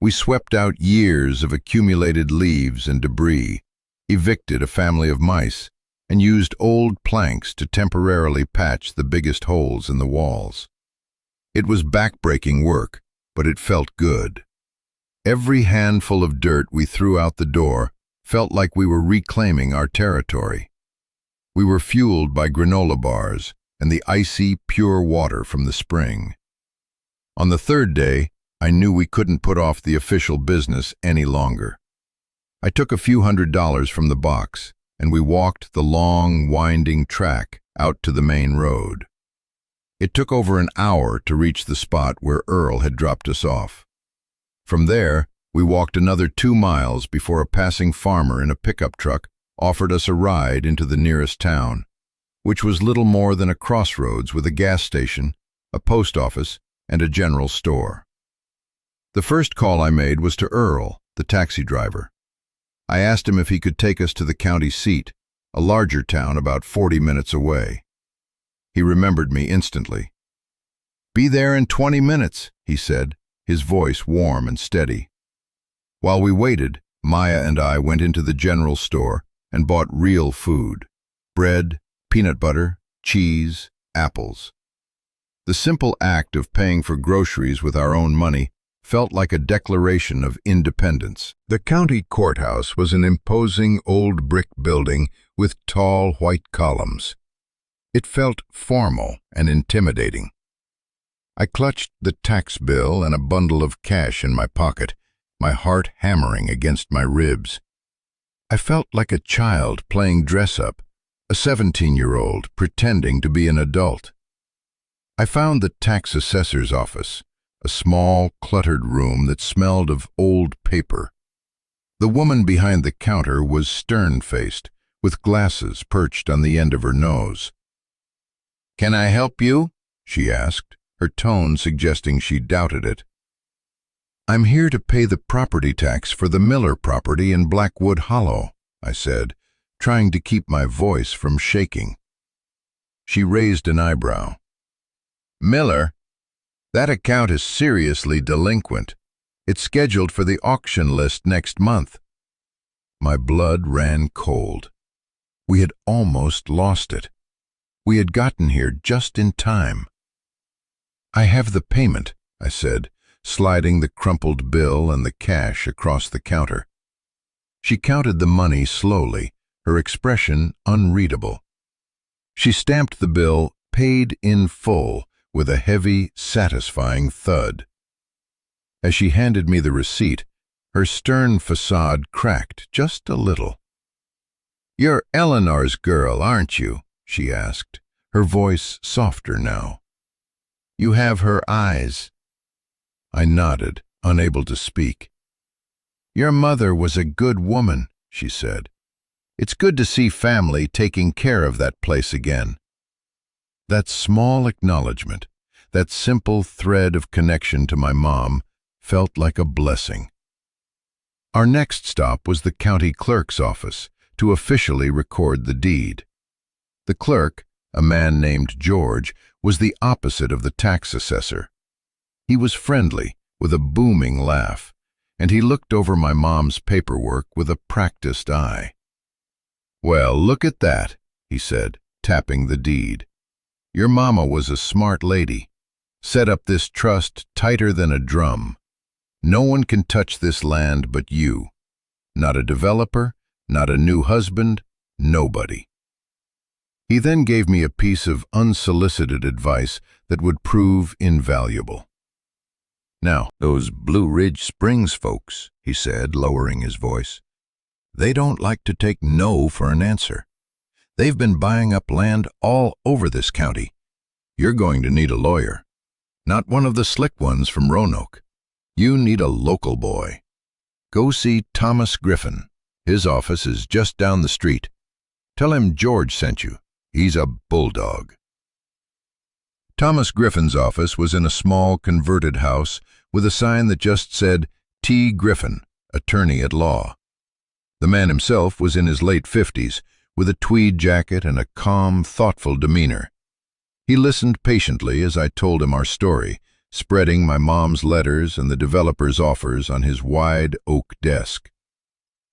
We swept out years of accumulated leaves and debris, evicted a family of mice, and used old planks to temporarily patch the biggest holes in the walls. It was back-breaking work, but it felt good. Every handful of dirt we threw out the door felt like we were reclaiming our territory. We were fueled by granola bars and the icy, pure water from the spring. On the 3rd day, I knew we couldn't put off the official business any longer. I took a few $100s from the box, and we walked the long, winding track out to the main road. It took over an hour to reach the spot where Earl had dropped us off. From there, we walked another 2 miles before a passing farmer in a pickup truck offered us a ride into the nearest town, which was little more than a crossroads with a gas station, a post office, and a general store. The first call I made was to Earl, the taxi driver. I asked him if he could take us to the county seat, a larger town about 40 minutes away. He remembered me instantly. "Be there in 20 minutes, he said, his voice warm and steady. While we waited, Maya and I went into the general store and bought real food: bread, peanut butter, cheese, apples. The simple act of paying for groceries with our own money felt like a declaration of independence. The county courthouse was an imposing old brick building with tall white columns. It felt formal and intimidating. I clutched the tax bill and a bundle of cash in my pocket, my heart hammering against my ribs. I felt like a child playing dress-up, a 17-year-old pretending to be an adult. I found the tax assessor's office, a small, cluttered room that smelled of old paper. The woman behind the counter was stern-faced, with glasses perched on the end of her nose. "Can I help you?" she asked, her tone suggesting she doubted it. "I'm here to pay the property tax for the Miller property in Blackwood Hollow," I said, trying to keep my voice from shaking. She raised an eyebrow. "Miller? That account is seriously delinquent. It's scheduled for the auction list next month." My blood ran cold. We had almost lost it. We had gotten here just in time. "I have the payment," I said, sliding the crumpled bill and the cash across the counter. She counted the money slowly, her expression unreadable. She stamped the bill "Paid in full" with a heavy, satisfying thud. As she handed me the receipt, her stern facade cracked just a little. "You're Eleanor's girl, aren't you?" she asked, her voice softer now. "You have her eyes." I nodded, unable to speak. "Your mother was a good woman," she said. "It's good to see family taking care of that place again." That small acknowledgement, that simple thread of connection to my mom, felt like a blessing. Our next stop was the county clerk's office to officially record the deed. The clerk, a man named George, was the opposite of the tax assessor. He was friendly, with a booming laugh, and he looked over my mom's paperwork with a practiced eye. "Well, look at that," he said, tapping the deed. "Your mama was a smart lady. Set up this trust tighter than a drum. No one can touch this land but you. Not a developer, not a new husband, nobody." He then gave me a piece of unsolicited advice that would prove invaluable. "Now, those Blue Ridge Springs folks," he said, lowering his voice, "they don't like to take no for an answer. They've been buying up land all over this county. You're going to need a lawyer. Not one of the slick ones from Roanoke. You need a local boy. Go see Thomas Griffin. His office is just down the street. Tell him George sent you. He's a bulldog." Thomas Griffin's office was in a small, converted house with a sign that just said, "T. Griffin, Attorney at Law." The man himself was in his late 50s, with a tweed jacket and a calm, thoughtful demeanor. He listened patiently as I told him our story, spreading my mom's letters and the developer's offers on his wide oak desk.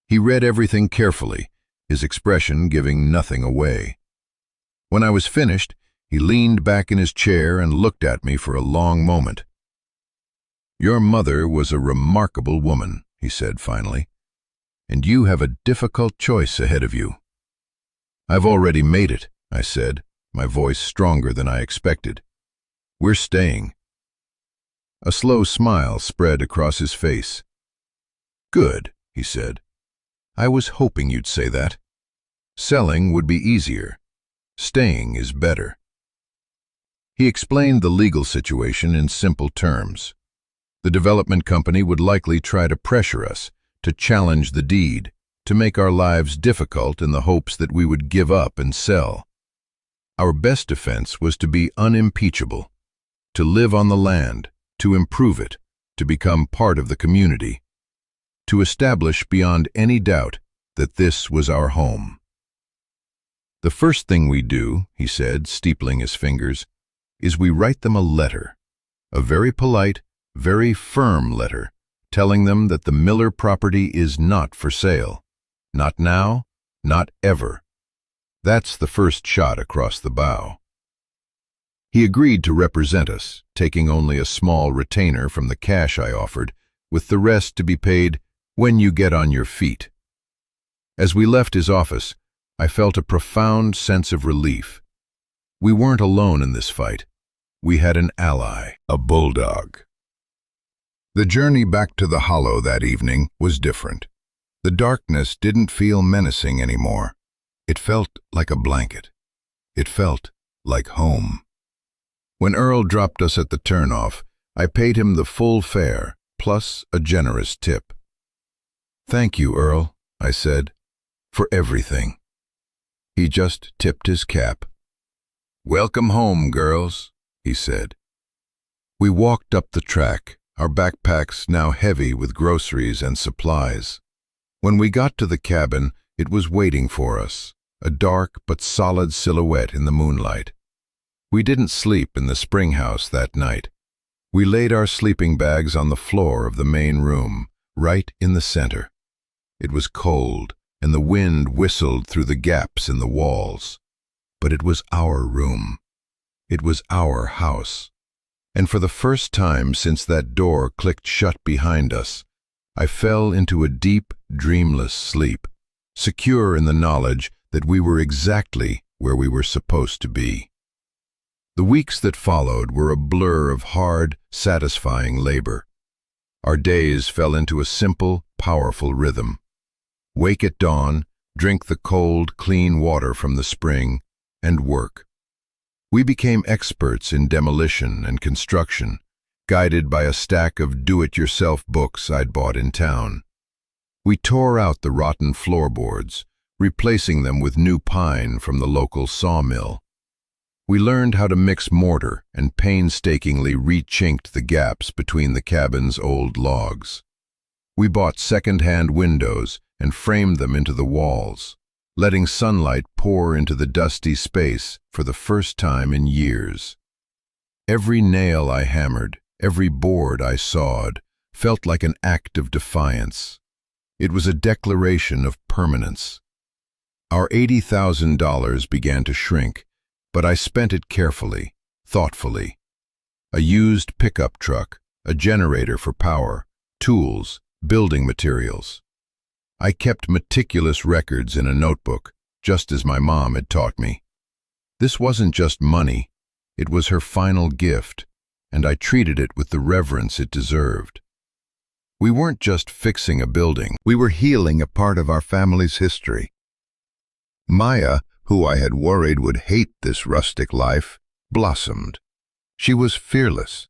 He read everything carefully, his expression giving nothing away. When I was finished, he leaned back in his chair and looked at me for a long moment. "Your mother was a remarkable woman," he said finally, "and you have a difficult choice ahead of you." "I've already made it," I said, my voice stronger than I expected. "We're staying." A slow smile spread across his face. "Good," he said. "I was hoping you'd say that. Selling would be easier. Staying is better." He explained the legal situation in simple terms. The development company would likely try to pressure us, to challenge the deed, to make our lives difficult in the hopes that we would give up and sell. Our best defense was to be unimpeachable, to live on the land, to improve it, to become part of the community, to establish beyond any doubt that this was our home. "The first thing we do," he said, steepling his fingers, "is we write them a letter, a very polite, very firm letter, telling them that the Miller property is not for sale. Not now, not ever. That's the first shot across the bow." He agreed to represent us, taking only a small retainer from the cash I offered, with the rest to be paid when you get on your feet. As we left his office, I felt a profound sense of relief. We weren't alone in this fight. We had an ally, a bulldog. The journey back to the Hollow that evening was different. The darkness didn't feel menacing anymore. It felt like a blanket. It felt like home. When Earl dropped us at the turnoff, I paid him the full fare, plus a generous tip. "Thank you, Earl," I said, "for everything." He just tipped his cap. "Welcome home, girls," he said. We walked up the track, our backpacks now heavy with groceries and supplies. When we got to the cabin, it was waiting for us, a dark but solid silhouette in the moonlight. We didn't sleep in the Springhouse that night. We laid our sleeping bags on the floor of the main room, right in the center. It was cold, and the wind whistled through the gaps in the walls. But it was our room. It was our house. And for the first time since that door clicked shut behind us, I fell into a deep, dreamless sleep, secure in the knowledge that we were exactly where we were supposed to be. The weeks that followed were a blur of hard, satisfying labor. Our days fell into a simple, powerful rhythm. Wake at dawn, drink the cold, clean water from the spring, and work. We became experts in demolition and construction, guided by a stack of do-it-yourself books I'd bought in town. We tore out the rotten floorboards, replacing them with new pine from the local sawmill. We learned how to mix mortar and painstakingly re-chinked the gaps between the cabin's old logs. We bought second-hand windows and framed them into the walls, letting sunlight pour into the dusty space for the first time in years. Every nail I hammered, every board I sawed, felt like an act of defiance. It was a declaration of permanence. Our $80,000 began to shrink, but I spent it carefully, thoughtfully. A used pickup truck, a generator for power, tools, building materials. I kept meticulous records in a notebook, just as my mom had taught me. This wasn't just money, it was her final gift, and I treated it with the reverence it deserved. We weren't just fixing a building, we were healing a part of our family's history. Maya, who I had worried would hate this rustic life, blossomed. She was fearless.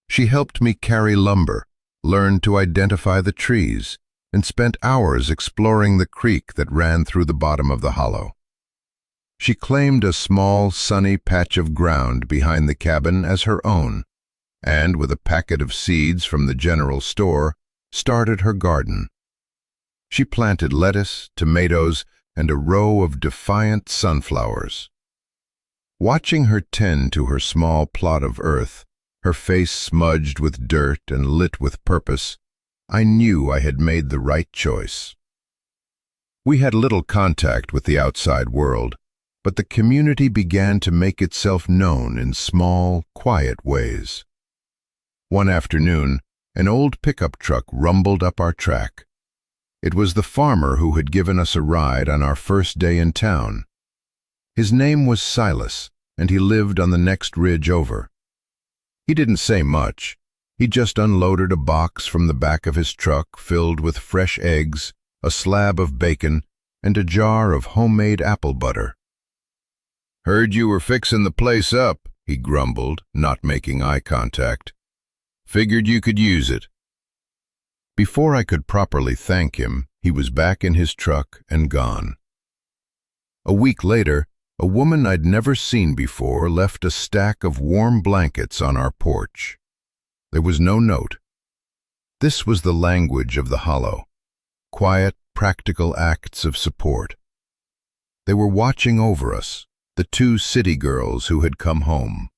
She helped me carry lumber, learned to identify the trees, and spent hours exploring the creek that ran through the bottom of the hollow. She claimed a small, sunny patch of ground behind the cabin as her own, and with a packet of seeds from the general store, started her garden. She planted lettuce, tomatoes, and a row of defiant sunflowers. Watching her tend to her small plot of earth, her face smudged with dirt and lit with purpose, I knew I had made the right choice. We had little contact with the outside world, but the community began to make itself known in small, quiet ways. One afternoon, an old pickup truck rumbled up our track. It was the farmer who had given us a ride on our first day in town. His name was Silas, and he lived on the next ridge over. He didn't say much. He just unloaded a box from the back of his truck filled with fresh eggs, a slab of bacon, and a jar of homemade apple butter. "Heard you were fixing the place up," he grumbled, not making eye contact. "Figured you could use it." Before I could properly thank him, he was back in his truck and gone. A week later, a woman I'd never seen before left a stack of warm blankets on our porch. There was no note. This was the language of the hollow. Quiet, practical acts of support. They were watching over us, the two city girls who had come home.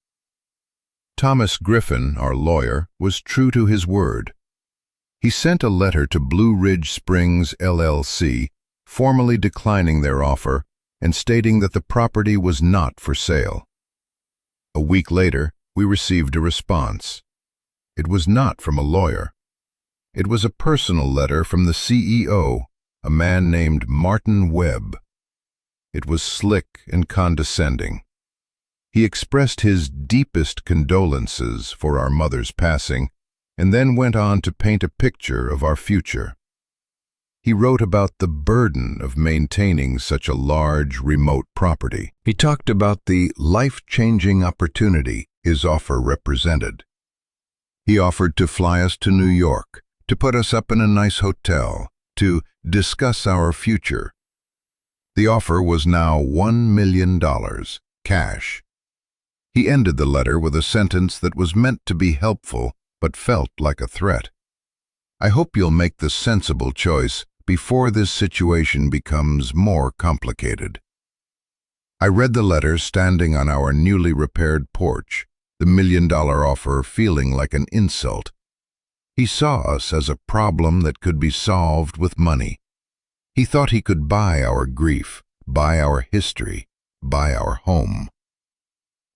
Thomas Griffin, our lawyer, was true to his word. He sent a letter to Blue Ridge Springs, LLC, formally declining their offer and stating that the property was not for sale. A week later, we received a response. It was not from a lawyer. It was a personal letter from the CEO, a man named Martin Webb. It was slick and condescending. He expressed his deepest condolences for our mother's passing, and then went on to paint a picture of our future. He wrote about the burden of maintaining such a large, remote property. He talked about the life-changing opportunity his offer represented. He offered to fly us to New York, to put us up in a nice hotel, to discuss our future. The offer was now $1 million, cash. He ended the letter with a sentence that was meant to be helpful, but felt like a threat. "I hope you'll make the sensible choice before this situation becomes more complicated." I read the letter standing on our newly repaired porch, the $1 million offer feeling like an insult. He saw us as a problem that could be solved with money. He thought he could buy our grief, buy our history, buy our home.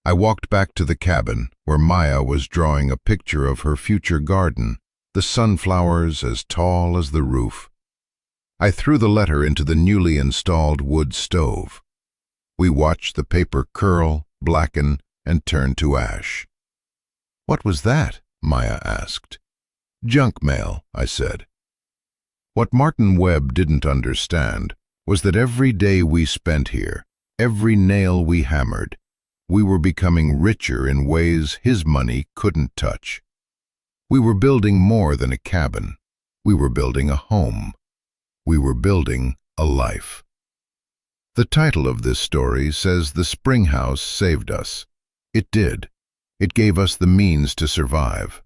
I walked back to the cabin, where Maya was drawing a picture of her future garden, the sunflowers as tall as the roof. I threw the letter into the newly installed wood stove. We watched the paper curl, blacken, and turn to ash. "What was that?" Maya asked. "Junk mail," I said. What Martin Webb didn't understand was that every day we spent here, every nail we hammered, we were becoming richer in ways his money couldn't touch. We were building more than a cabin. We were building a home. We were building a life. The title of this story says the Springhouse saved us. It did. It gave us the means to survive.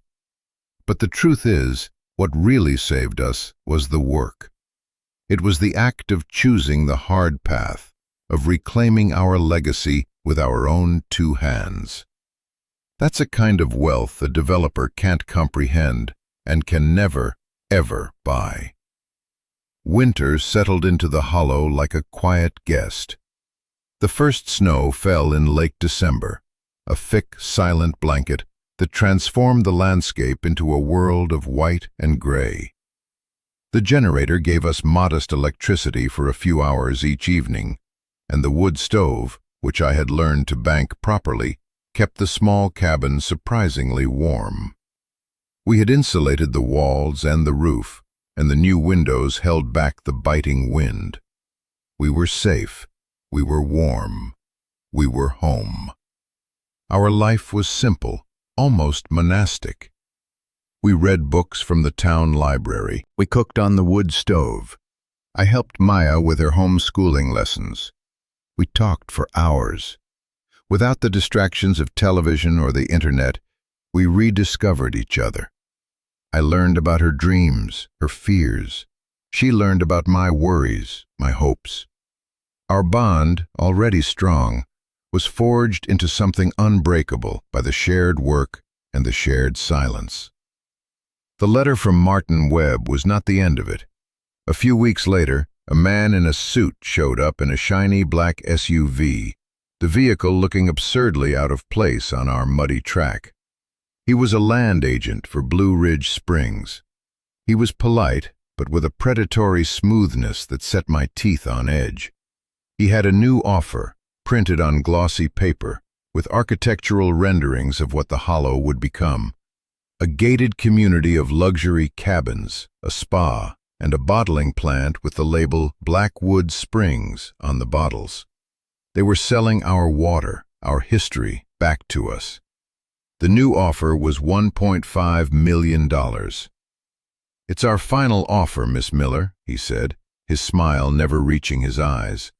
But the truth is, what really saved us was the work. It was the act of choosing the hard path, of reclaiming our legacy with our own two hands. That's a kind of wealth a developer can't comprehend and can never, ever buy. Winter settled into the hollow like a quiet guest. The first snow fell in late December, a thick, silent blanket that transformed the landscape into a world of white and gray. The generator gave us modest electricity for a few hours each evening, and the wood stove, which I had learned to bank properly, kept the small cabin surprisingly warm. We had insulated the walls and the roof, and the new windows held back the biting wind. We were safe, we were warm, we were home. Our life was simple, almost monastic. We read books from the town library. We cooked on the wood stove. I helped Maya with her homeschooling lessons. We talked for hours. Without the distractions of television or the internet, we rediscovered each other. I learned about her dreams, her fears. She learned about my worries, my hopes. Our bond, already strong, was forged into something unbreakable by the shared work and the shared silence. The letter from Martin Webb was not the end of it. A few weeks later, a man in a suit showed up in a shiny black SUV, the vehicle looking absurdly out of place on our muddy track. He was a land agent for Blue Ridge Springs. He was polite, but with a predatory smoothness that set my teeth on edge. He had a new offer, printed on glossy paper, with architectural renderings of what the hollow would become. A gated community of luxury cabins, a spa, and a bottling plant with the label Blackwood Springs on the bottles. They were selling our water, our history, back to us. The new offer was $1.5 million. "It's our final offer, Miss Miller," he said, his smile never reaching his eyes.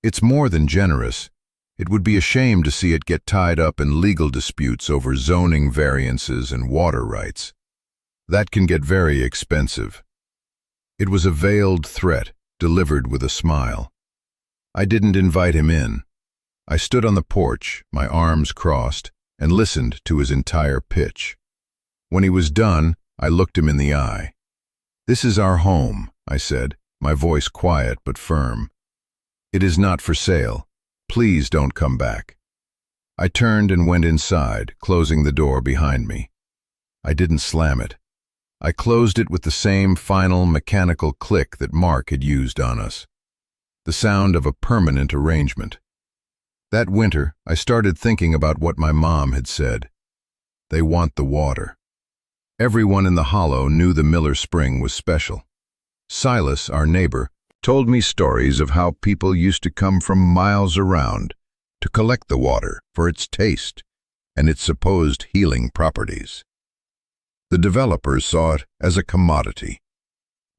"It's more than generous. It would be a shame to see it get tied up in legal disputes over zoning variances and water rights. That can get very expensive." It was a veiled threat, delivered with a smile. I didn't invite him in. I stood on the porch, my arms crossed, and listened to his entire pitch. When he was done, I looked him in the eye. "This is our home," I said, my voice quiet but firm. "It is not for sale. Please don't come back." I turned and went inside, closing the door behind me. I didn't slam it. I closed it with the same final mechanical click that Mark had used on us. The sound of a permanent arrangement. That winter, I started thinking about what my mom had said. They want the water. Everyone in the hollow knew the Miller Spring was special. Silas, our neighbor, told me stories of how people used to come from miles around to collect the water for its taste and its supposed healing properties. The developers saw it as a commodity.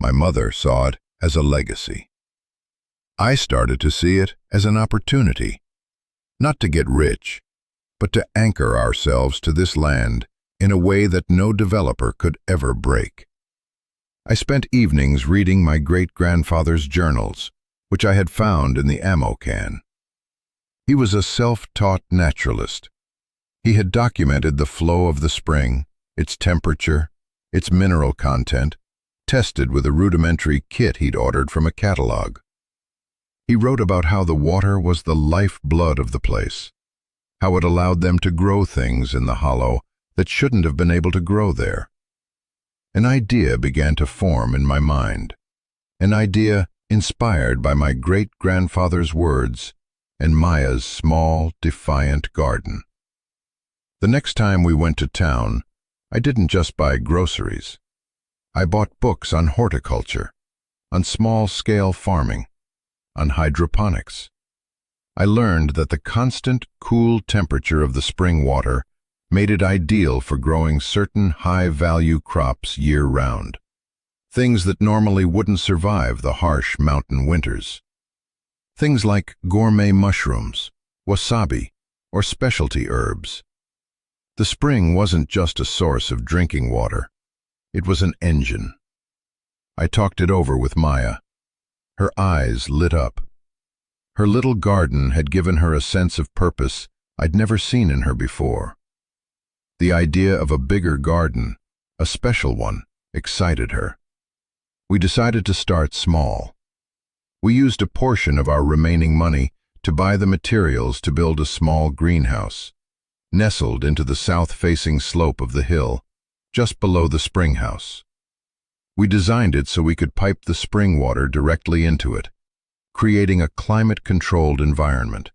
My mother saw it as a legacy. I started to see it as an opportunity, not to get rich, but to anchor ourselves to this land in a way that no developer could ever break. I spent evenings reading my great-grandfather's journals, which I had found in the ammo can. He was a self-taught naturalist. He had documented the flow of the spring, its temperature, its mineral content, tested with a rudimentary kit he'd ordered from a catalog. He wrote about how the water was the lifeblood of the place, how it allowed them to grow things in the hollow that shouldn't have been able to grow there. An idea began to form in my mind, an idea inspired by my great-grandfather's words and Maya's small, defiant garden. The next time we went to town, I didn't just buy groceries. I bought books on horticulture, on small-scale farming, on hydroponics. I learned that the constant, cool temperature of the spring water made it ideal for growing certain high-value crops year-round, things that normally wouldn't survive the harsh mountain winters. Things like gourmet mushrooms, wasabi, or specialty herbs. The spring wasn't just a source of drinking water. It was an engine. I talked it over with Maya. Her eyes lit up. Her little garden had given her a sense of purpose I'd never seen in her before. The idea of a bigger garden, a special one, excited her. We decided to start small. We used a portion of our remaining money to buy the materials to build a small greenhouse, nestled into the south-facing slope of the hill, just below the Springhouse. We designed it so we could pipe the spring water directly into it, creating a climate-controlled environment.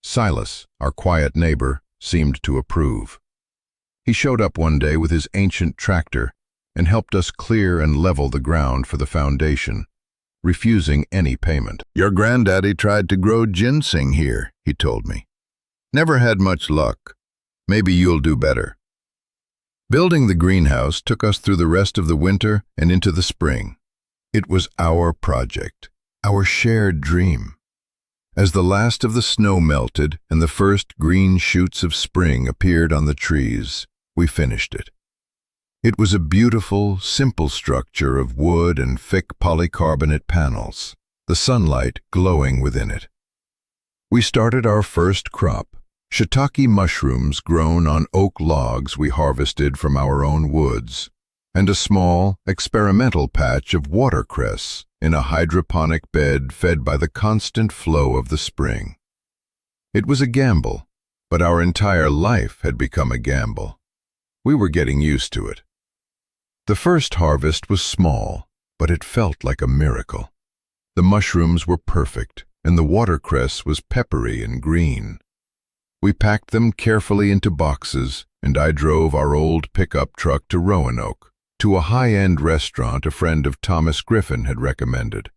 Silas, our quiet neighbor, seemed to approve. He showed up one day with his ancient tractor and helped us clear and level the ground for the foundation, refusing any payment. "Your granddaddy tried to grow ginseng here," he told me. "Never had much luck. Maybe you'll do better." Building the greenhouse took us through the rest of the winter and into the spring. It was our project, our shared dream. As the last of the snow melted and the first green shoots of spring appeared on the trees, we finished it. It was a beautiful, simple structure of wood and thick polycarbonate panels, the sunlight glowing within it. We started our first crop, shiitake mushrooms grown on oak logs we harvested from our own woods, and a small, experimental patch of watercress in a hydroponic bed fed by the constant flow of the spring. It was a gamble, but our entire life had become a gamble. We were getting used to it. The first harvest was small, but it felt like a miracle. The mushrooms were perfect, and the watercress was peppery and green. We packed them carefully into boxes, and I drove our old pickup truck to Roanoke, to a high-end restaurant a friend of Thomas Griffin had recommended.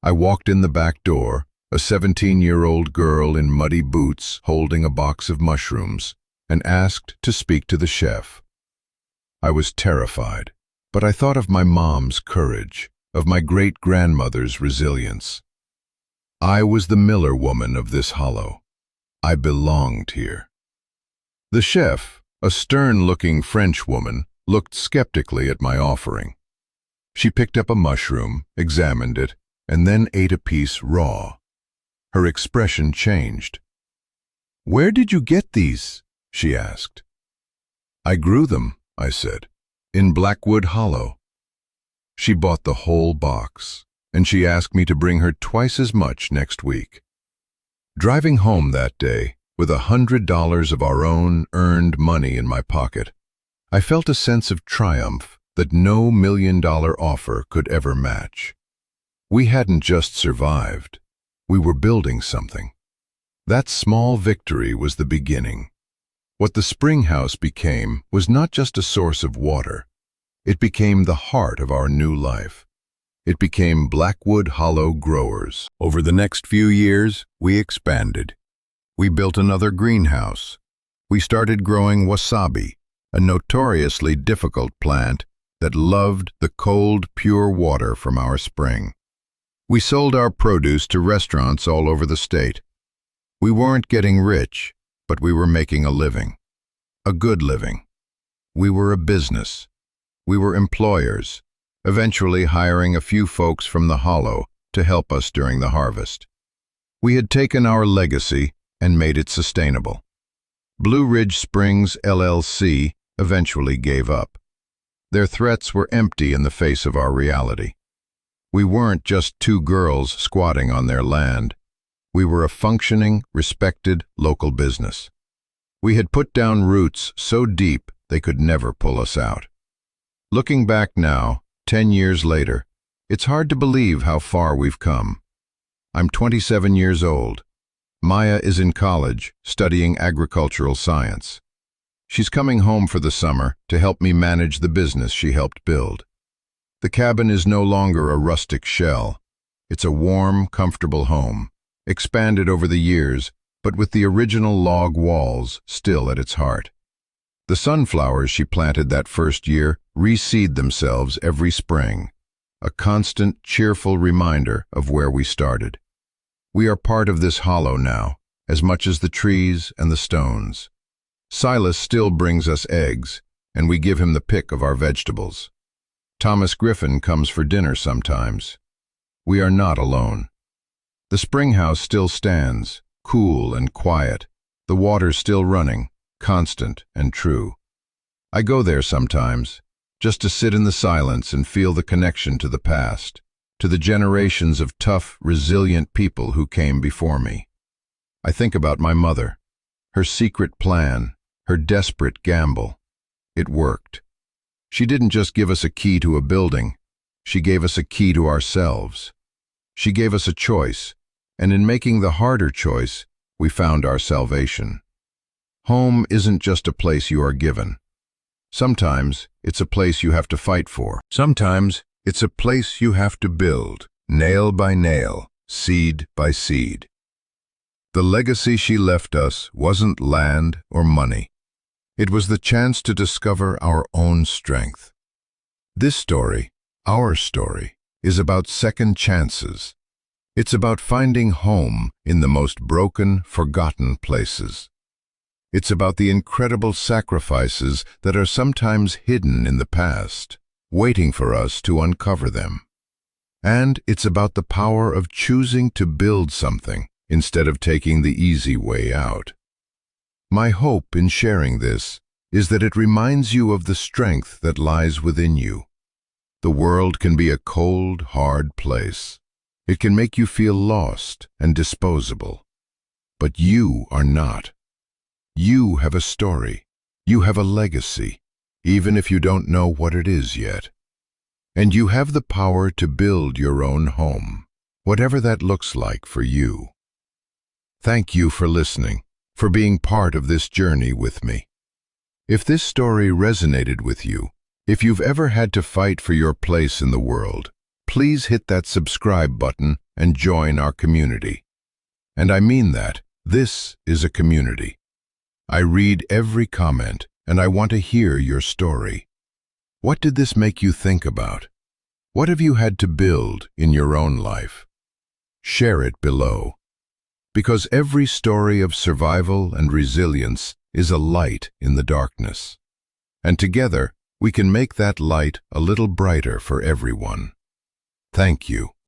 I walked in the back door, a 17-year-old girl in muddy boots holding a box of mushrooms, and asked to speak to the chef. I was terrified, but I thought of my mom's courage, of my great-grandmother's resilience. I was the Miller woman of this hollow. I belonged here. The chef, a stern-looking French woman, looked skeptically at my offering. She picked up a mushroom, examined it, and then ate a piece raw. Her expression changed. "Where did you get these?" she asked. "I grew them," I said, "in Blackwood Hollow." She bought the whole box, and she asked me to bring her twice as much next week. Driving home that day, with $100 of our own earned money in my pocket, I felt a sense of triumph that no million-dollar offer could ever match. We hadn't just survived. We were building something. That small victory was the beginning. What the Springhouse became was not just a source of water. It became the heart of our new life. It became Blackwood Hollow Growers. Over the next few years, we expanded. We built another greenhouse. We started growing wasabi, a notoriously difficult plant that loved the cold, pure water from our spring. We sold our produce to restaurants all over the state. We weren't getting rich, but we were making a living. A good living. We were a business. We were employers, eventually hiring a few folks from the hollow to help us during the harvest. We had taken our legacy and made it sustainable. Blue Ridge Springs, LLC eventually gave up. Their threats were empty in the face of our reality. We weren't just two girls squatting on their land. We were a functioning, respected local business. We had put down roots so deep they could never pull us out. Looking back now, 10 years later, it's hard to believe how far we've come. I'm 27 years old. Maya is in college, studying agricultural science. She's coming home for the summer to help me manage the business she helped build. The cabin is no longer a rustic shell. It's a warm, comfortable home, expanded over the years, but with the original log walls still at its heart. The sunflowers she planted that first year reseed themselves every spring, a constant, cheerful reminder of where we started. We are part of this hollow now, as much as the trees and the stones. Silas still brings us eggs, and we give him the pick of our vegetables. Thomas Griffin comes for dinner sometimes. We are not alone. The Springhouse still stands, cool and quiet, the water still running, constant and true. I go there sometimes, just to sit in the silence and feel the connection to the past, to the generations of tough, resilient people who came before me. I think about my mother, her secret plan, her desperate gamble. It worked. She didn't just give us a key to a building, she gave us a key to ourselves. She gave us a choice, and in making the harder choice, we found our salvation. Home isn't just a place you are given. Sometimes it's a place you have to fight for. Sometimes it's a place you have to build, nail by nail, seed by seed. The legacy she left us wasn't land or money. It was the chance to discover our own strength. This story, our story, is about second chances. It's about finding home in the most broken, forgotten places. It's about the incredible sacrifices that are sometimes hidden in the past, waiting for us to uncover them. And it's about the power of choosing to build something instead of taking the easy way out. My hope in sharing this is that it reminds you of the strength that lies within you. The world can be a cold, hard place. It can make you feel lost and disposable. But you are not. You have a story. You have a legacy, even if you don't know what it is yet. And you have the power to build your own home, whatever that looks like for you. Thank you for listening, for being part of this journey with me. If this story resonated with you, if you've ever had to fight for your place in the world, please hit that subscribe button and join our community. And I mean that. This is a community. I read every comment, and I want to hear your story. What did this make you think about? What have you had to build in your own life? Share it below. Because every story of survival and resilience is a light in the darkness. And together, we can make that light a little brighter for everyone. Thank you.